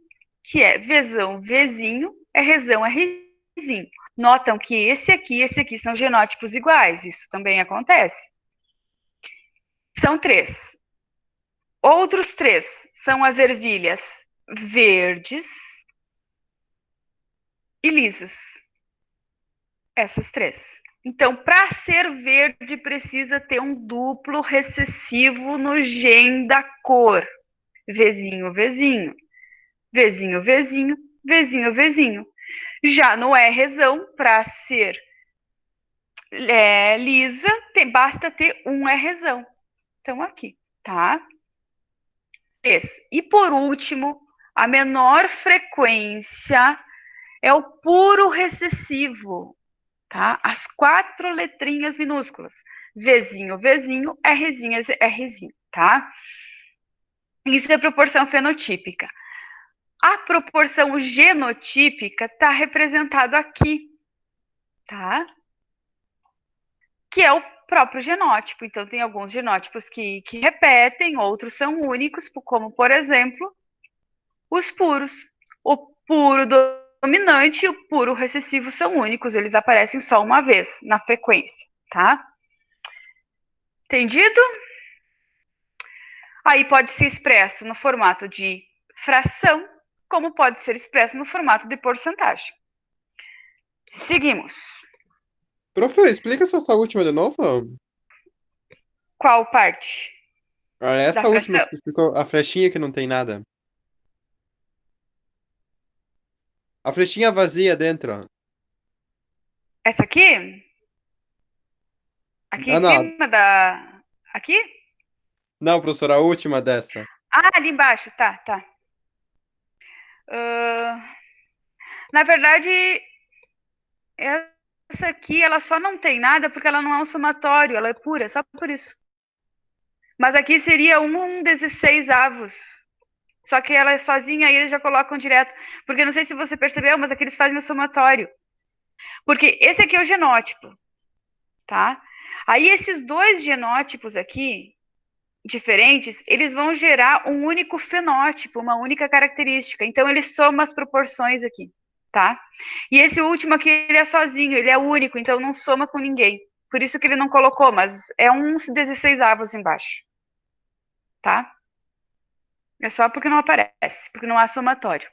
que é Vzão, Vzinho, Rzão, Rzinho. Notam que esse aqui são genótipos iguais. Isso também acontece. São 3. Outros 3 são as ervilhas verdes e lisas. Essas 3. Então, para ser verde, precisa ter um duplo recessivo no gene da cor. Vzinho, Vzinho. Vzinho, Vzinho. Vzinho, Vzinho. Já no Rzão, para ser lisa, basta ter um Rzão. Então, aqui, tá? E por último, a menor frequência é o puro recessivo, tá? As 4 letrinhas minúsculas. Vzinho, Vzinho, Rzinho, Rzinho, tá? Isso é proporção fenotípica. A proporção genotípica está representado aqui, tá? Que é o próprio genótipo. Então, tem alguns genótipos que repetem, outros são únicos, como, por exemplo, os puros. O puro dominante e o puro recessivo são únicos, eles aparecem só uma vez na frequência, tá? Entendido? Aí pode ser expresso no formato de fração, como pode ser expresso no formato de porcentagem. Seguimos.
Profe, explica essa última de novo.
Qual parte da
Essa última
fração?
que ficou, a flechinha que não tem nada. A flechinha vazia dentro. Ó.
Essa aqui? Aqui em
Ah, não.
cima da... Aqui?
Não, professora, a última dessa.
Ah, ali embaixo, tá, tá. Na verdade, essa aqui, ela só não tem nada porque ela não é um somatório, ela é pura, só por isso. Mas aqui seria 1/16 avos. Só que ela é sozinha, aí eles já colocam direto. Porque não sei se você percebeu, mas aqui eles fazem o somatório. Porque esse aqui é o genótipo, tá? Aí esses dois genótipos aqui, diferentes, eles vão gerar um único fenótipo, uma única característica. Então, ele soma as proporções aqui, tá? E esse último aqui, ele é sozinho, ele é único, então não soma com ninguém. Por isso que ele não colocou, mas é uns 16 avos embaixo, tá? É só porque não aparece, porque não há somatório.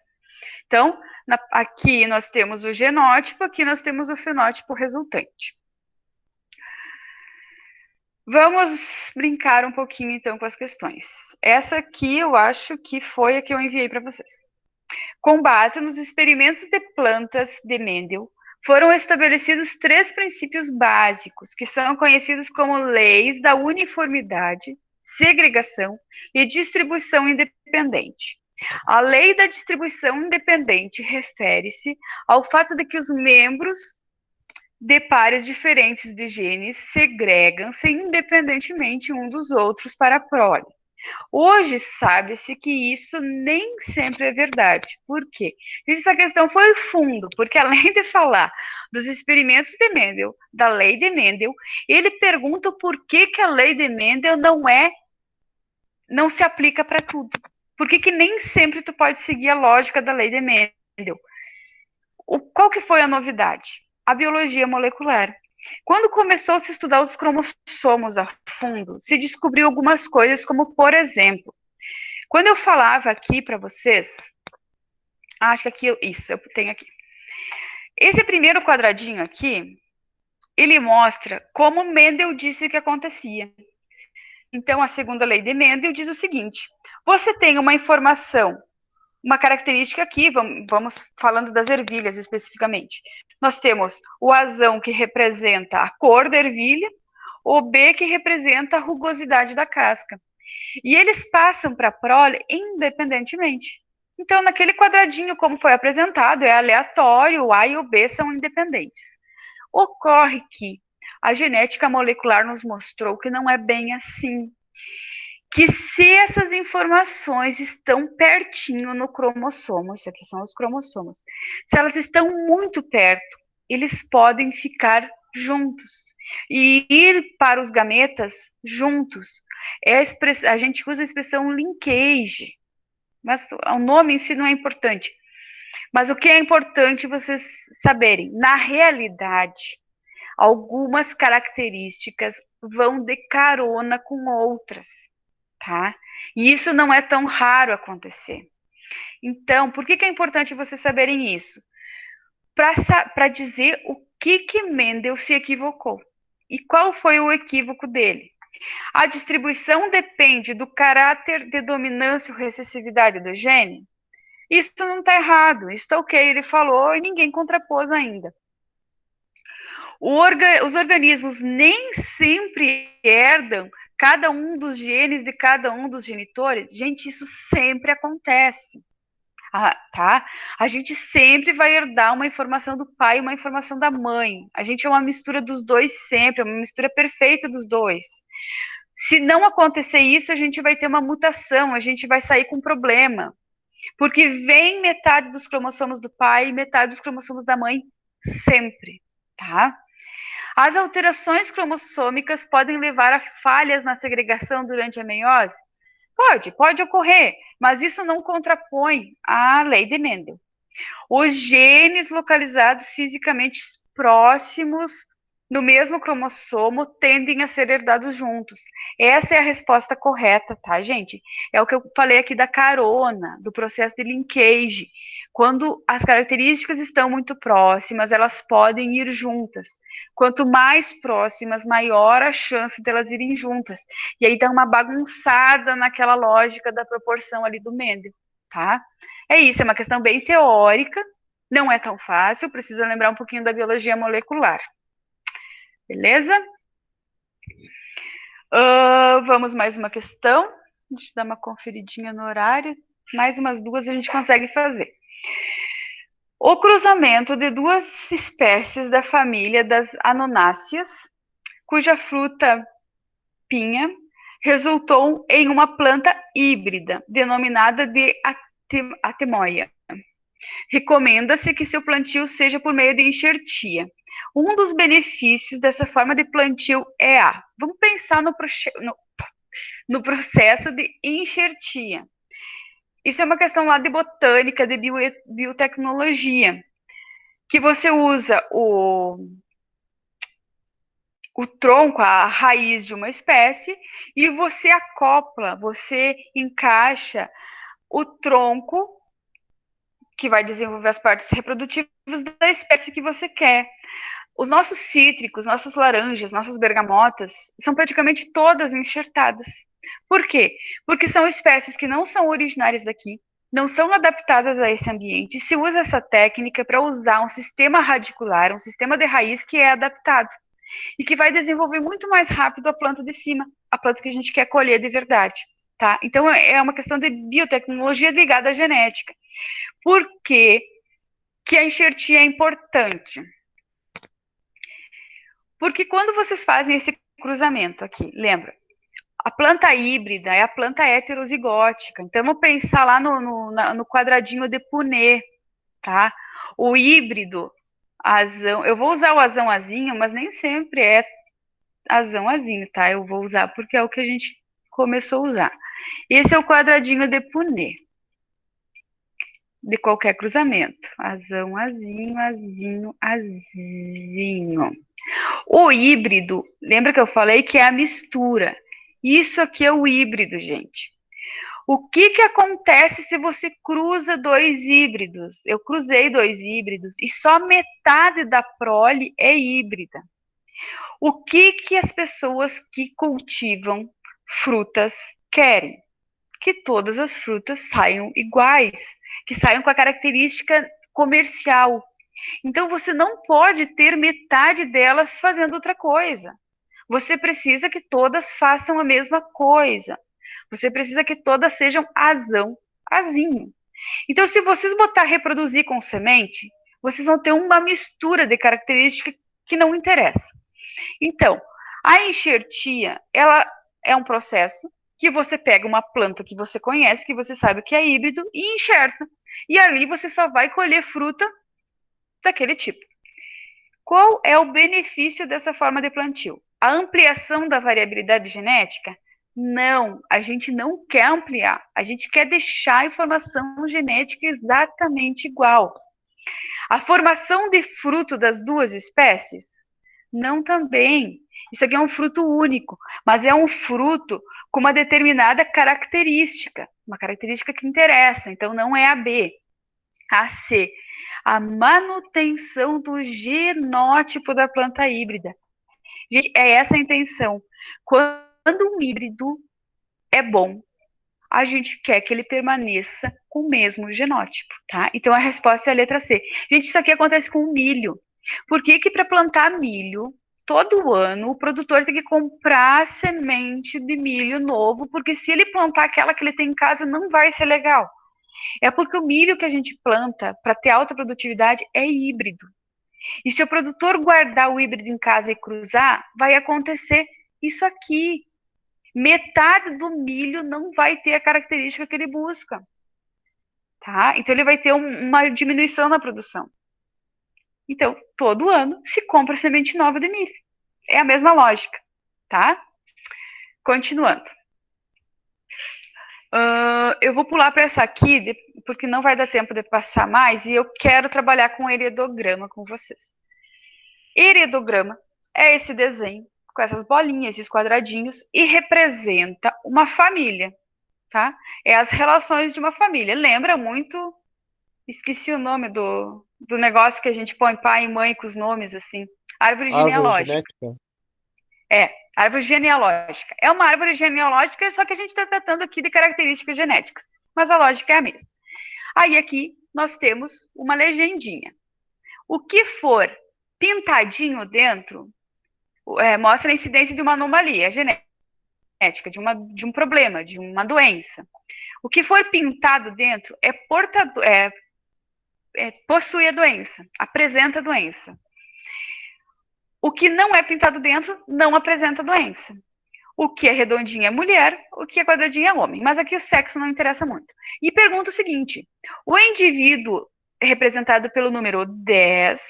Então, aqui nós temos o genótipo, aqui nós temos o fenótipo resultante. Vamos brincar um pouquinho então com as questões. Essa aqui eu acho que foi a que eu enviei para vocês. Com base nos experimentos de plantas de Mendel, foram estabelecidos 3 princípios básicos, que são conhecidos como leis da uniformidade, segregação e distribuição independente. A lei da distribuição independente refere-se ao fato de que os membros de pares diferentes de genes segregam-se independentemente um dos outros para a prole. Hoje sabe-se que isso nem sempre é verdade. Por quê? Essa questão foi fundo, porque além de falar dos experimentos de Mendel, da lei de Mendel, ele pergunta por que, que a lei de Mendel não se aplica para tudo. Por que, que nem sempre tu pode seguir a lógica da lei de Mendel? Qual que foi a novidade? A biologia molecular. Quando começou a se estudar os cromossomos a fundo, se descobriu algumas coisas, como, por exemplo, quando eu falava aqui para vocês, acho que aqui, isso, eu tenho aqui. Esse primeiro quadradinho aqui, ele mostra como Mendel disse que acontecia. Então, a segunda lei de Mendel diz o seguinte: você tem uma informação, uma característica aqui, vamos falando das ervilhas especificamente. Nós temos o azão que representa a cor da ervilha, o B que representa a rugosidade da casca. E eles passam para a prole independentemente. Então, naquele quadradinho, como foi apresentado, é aleatório, o A e o B são independentes. Ocorre que a genética molecular nos mostrou que não é bem assim. Que se essas informações estão pertinho no cromossomo, isso aqui são os cromossomos, se elas estão muito perto, eles podem ficar juntos e ir para os gametas juntos. A gente usa a expressão linkage, mas o nome em si não é importante. Mas o que é importante vocês saberem, na realidade, algumas características vão de carona com outras, tá? E isso não é tão raro acontecer. Então, por que é importante vocês saberem isso? Para dizer o que Mendel se equivocou. E qual foi o equívoco dele? A distribuição depende do caráter de dominância ou recessividade do gene? Isso não está errado, isso está ok, ele falou e ninguém contrapôs ainda. Os organismos nem sempre herdam cada um dos genes de cada um dos genitores. Gente, isso sempre acontece. Tá? A gente sempre vai herdar uma informação do pai e uma informação da mãe. A gente é uma mistura dos dois sempre, é uma mistura perfeita dos dois. Se não acontecer isso, a gente vai ter uma mutação, a gente vai sair com problema. Porque vem metade dos cromossomos do pai e metade dos cromossomos da mãe sempre, tá? As alterações cromossômicas podem levar a falhas na segregação durante a meiose? Pode ocorrer, mas isso não contrapõe a lei de Mendel. Os genes localizados fisicamente próximos no mesmo cromossomo tendem a ser herdados juntos. Essa é a resposta correta, tá, gente? É o que eu falei aqui da carona, do processo de linkage. Quando as características estão muito próximas, elas podem ir juntas. Quanto mais próximas, maior a chance delas irem juntas. E aí dá uma bagunçada naquela lógica da proporção ali do Mendel, tá? É isso, é uma questão bem teórica, não é tão fácil, precisa lembrar um pouquinho da biologia molecular. Beleza? Vamos mais uma questão. Deixa eu dar uma conferidinha no horário. Mais umas duas a gente consegue fazer. O cruzamento de duas espécies da família das anonáceas, cuja fruta pinha resultou em uma planta híbrida, denominada de atemoia. Recomenda-se que seu plantio seja por meio de enxertia. Um dos benefícios dessa forma de plantio é vamos pensar no processo de enxertia. Isso é uma questão lá de botânica, de biotecnologia, que você usa o tronco, a raiz de uma espécie, e você acopla, você encaixa o tronco que vai desenvolver as partes reprodutivas da espécie que você quer. Os nossos cítricos, nossas laranjas, nossas bergamotas, são praticamente todas enxertadas. Por quê? Porque são espécies que não são originárias daqui, não são adaptadas a esse ambiente. Se usa essa técnica para usar um sistema radicular, um sistema de raiz que é adaptado e que vai desenvolver muito mais rápido a planta de cima, a planta que a gente quer colher de verdade. Tá? Então, é uma questão de biotecnologia ligada à genética. Por que a enxertia é importante? Porque quando vocês fazem esse cruzamento aqui, lembra? A planta híbrida é a planta heterozigótica. Então, vamos pensar lá no quadradinho de Punnett, tá? O híbrido, azão, eu vou usar o azão-azinho, mas nem sempre é azão-azinho, tá? Eu vou usar porque é o que a gente começou a usar. Esse é o quadradinho de Punnett, de qualquer cruzamento. Azão, azinho, azinho, azinho. O híbrido, lembra que eu falei que é a mistura? Isso aqui é o híbrido, gente. O que acontece se você cruza dois híbridos? Eu cruzei dois híbridos e só metade da prole é híbrida. O que as pessoas que cultivam frutas querem? Que todas as frutas saiam iguais, que saiam com a característica comercial. Então você não pode ter metade delas fazendo outra coisa. Você precisa que todas façam a mesma coisa. Você precisa que todas sejam azão, azinho. Então, se vocês botar reproduzir com semente, vocês vão ter uma mistura de características que não interessa. Então, a enxertia, ela é um processo que você pega uma planta que você conhece, que você sabe que é híbrido, e enxerta. E ali você só vai colher fruta daquele tipo. Qual é o benefício dessa forma de plantio? A ampliação da variabilidade genética? Não, a gente não quer ampliar, a gente quer deixar a informação genética exatamente igual. A formação de fruto das duas espécies? Não também. Isso aqui é um fruto único, mas é um fruto com uma determinada característica, uma característica que interessa, então não é a B. A C, a manutenção do genótipo da planta híbrida. Gente, é essa a intenção. Quando um híbrido é bom, a gente quer que ele permaneça com o mesmo genótipo, tá? Então a resposta é a letra C. Gente, isso aqui acontece com o milho. Por que para plantar milho, todo ano o produtor tem que comprar semente de milho novo, porque se ele plantar aquela que ele tem em casa, não vai ser legal. É porque o milho que a gente planta para ter alta produtividade é híbrido. E se o produtor guardar o híbrido em casa e cruzar, vai acontecer isso aqui. Metade do milho não vai ter a característica que ele busca. Tá? Então ele vai ter uma diminuição na produção. Então, todo ano se compra semente nova de milho. É a mesma lógica, tá? Continuando. Eu vou pular para essa aqui, porque não vai dar tempo de passar mais, e eu quero trabalhar com heredograma com vocês. Heredograma é esse desenho com essas bolinhas e os quadradinhos e representa uma família, tá? É as relações de uma família. Lembra muito. Esqueci o nome do negócio que a gente põe pai e mãe com os nomes assim. Árvore
Árvore
genealógica.
genética?
É, árvore genealógica. É uma árvore genealógica, só que a gente está tratando aqui de características genéticas. Mas a lógica é a mesma. Aí aqui nós temos uma legendinha. O que for pintadinho dentro mostra a incidência de uma anomalia genética, de um problema, de uma doença. O que for pintado dentro é portador, possui a doença, apresenta a doença. O que não é pintado dentro não apresenta doença. O que é redondinho é mulher, o que é quadradinho é homem. Mas aqui o sexo não interessa muito. E pergunta o seguinte: o indivíduo representado pelo número 10,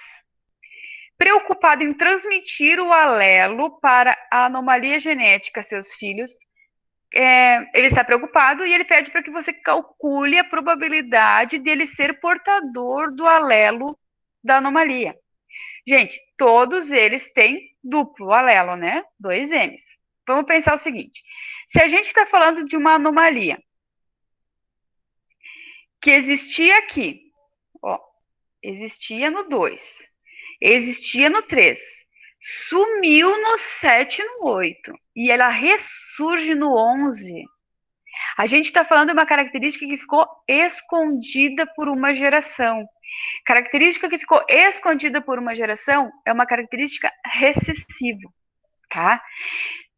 preocupado em transmitir o alelo para a anomalia genética a seus filhos, ele está preocupado e ele pede para que você calcule a probabilidade dele ser portador do alelo da anomalia. Gente, todos eles têm duplo alelo, né? 2 M's. Vamos pensar o seguinte: se a gente está falando de uma anomalia que existia aqui, ó, existia no 2, existia no 3, sumiu no 7 e no 8, e ela ressurge no 11. A gente está falando de uma característica que ficou escondida por uma geração. Característica que ficou escondida por uma geração é uma característica recessiva, tá?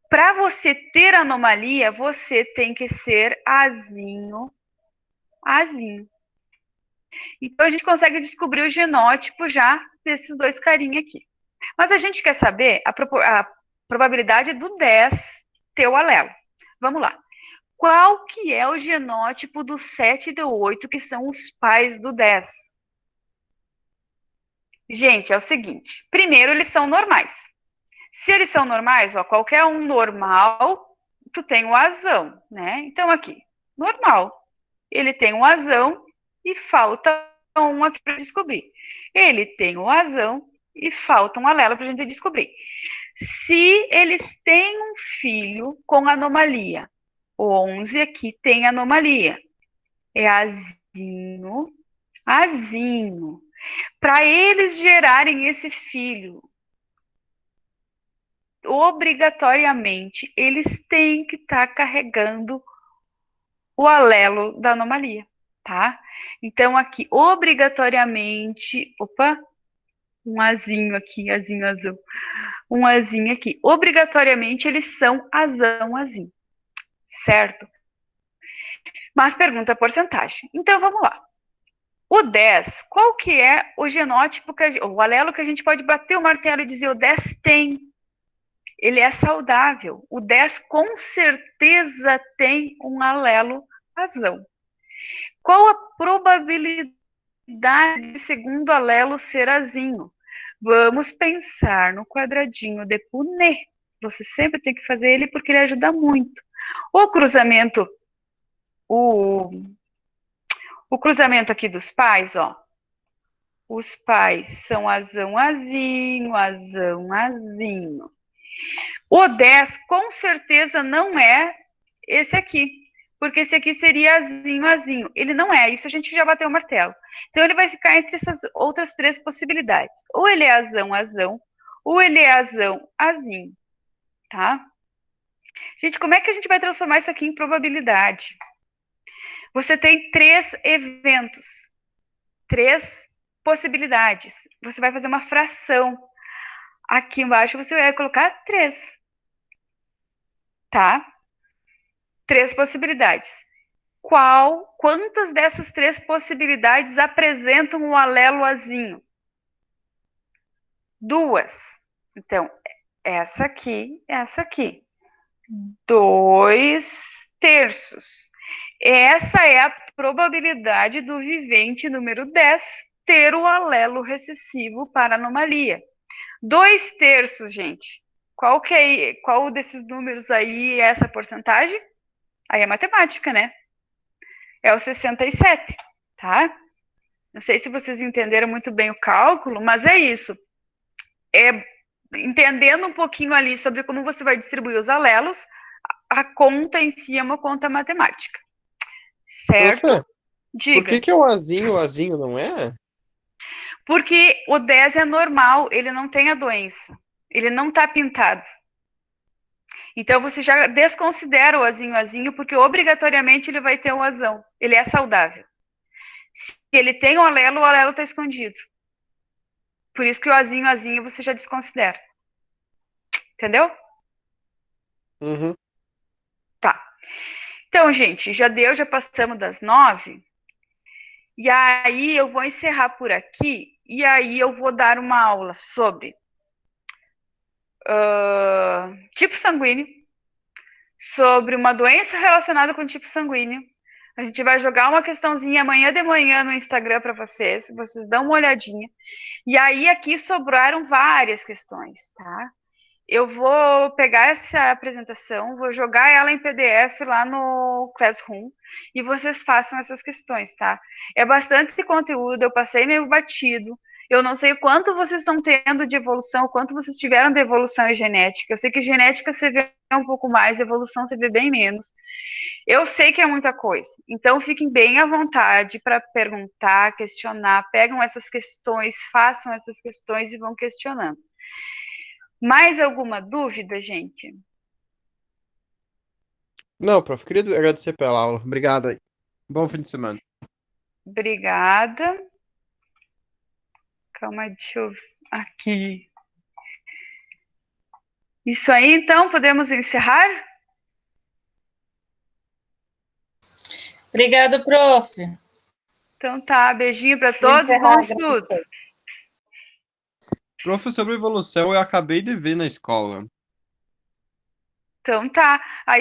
Para você ter anomalia, você tem que ser azinho, azinho. Então a gente consegue descobrir o genótipo já desses dois carinha aqui. Mas a gente quer saber a probabilidade do 10 ter o alelo. Vamos lá. Qual que é o genótipo do 7 e do 8, que são os pais do 10? Gente, é o seguinte. Primeiro, eles são normais. Se eles são normais, ó, qualquer um normal, tu tem um azão, né? Então aqui, normal. Ele tem um azão e falta um aqui para descobrir. Ele tem um azão e falta um alelo para a gente descobrir. Se eles têm um filho com anomalia, o 11 aqui tem anomalia. É azinho, azinho. Para eles gerarem esse filho, obrigatoriamente, eles têm que estar carregando o alelo da anomalia, tá? Então, aqui, obrigatoriamente, opa, um azinho aqui, azinho azul, um azinho aqui, obrigatoriamente eles são azão, azinho, certo? Mas pergunta a porcentagem. Então, vamos lá. O 10, qual que é o genótipo, o alelo que a gente pode bater o martelo e dizer o 10 tem? Ele é saudável. O 10 com certeza tem um alelo azão. Qual a probabilidade de segundo alelo ser azinho? Vamos pensar no quadradinho de Punnett. Você sempre tem que fazer ele porque ele ajuda muito. O cruzamento, o, o cruzamento aqui dos pais, ó. Os pais são azão, azinho, azão, azinho. O 10 com certeza não é esse aqui, porque esse aqui seria azinho, azinho. Ele não é, isso a gente já bateu o martelo. Então ele vai ficar entre essas outras três possibilidades. Ou ele é azão, azão, ou ele é azão, azinho, tá? Gente, como é que a gente vai transformar isso aqui em probabilidade? Você tem 3 eventos, 3 possibilidades. Você vai fazer uma fração. Aqui embaixo você vai colocar 3, tá? 3 possibilidades. Quantas dessas 3 possibilidades apresentam o alelo azinho? 2. Então, essa aqui, essa aqui. 2/3. Essa é a probabilidade do vivente número 10 ter o alelo recessivo para anomalia. 2/3, gente. Qual desses números aí é essa porcentagem? Aí é matemática, né? É o 67, tá? Não sei se vocês entenderam muito bem o cálculo, mas é isso. É entendendo um pouquinho ali sobre como você vai distribuir os alelos, a conta em si é uma conta matemática, certo?
Prof, por
Diga.
que é o azinho não é?
Porque o 10 é normal, ele não tem a doença. Ele não está pintado. Então você já desconsidera o azinho, porque obrigatoriamente ele vai ter um azão. Ele é saudável. Se ele tem um alelo, o alelo está escondido. Por isso que o azinho você já desconsidera. Entendeu?
Uhum.
Tá. Então, gente, já deu, já passamos das 9. E aí eu vou encerrar por aqui. E aí eu vou dar uma aula sobre tipo sanguíneo, sobre uma doença relacionada com tipo sanguíneo. A gente vai jogar uma questãozinha amanhã de manhã no Instagram para vocês dão uma olhadinha. E aí aqui sobraram várias questões, tá? Eu vou pegar essa apresentação, vou jogar ela em PDF lá no Classroom e vocês façam essas questões, tá? É bastante conteúdo, eu passei meio batido. Eu não sei o quanto vocês estão tendo de evolução, o quanto vocês tiveram de evolução em genética. Eu sei que genética você vê um pouco mais, evolução você vê bem menos. Eu sei que é muita coisa, então fiquem bem à vontade para perguntar, questionar, pegam essas questões, façam essas questões e vão questionando. Mais alguma dúvida, gente?
Não, prof, queria agradecer pela aula. Obrigado aí. Bom fim de semana.
Obrigada. Calma, deixa eu aqui. Isso aí, então, podemos encerrar?
Obrigada, prof.
Então tá, beijinho para
Vou
todos,
encerrar
bom
a
estudo.
gravação.
Prof, sobre evolução eu acabei de ver na escola.
Então tá. Aí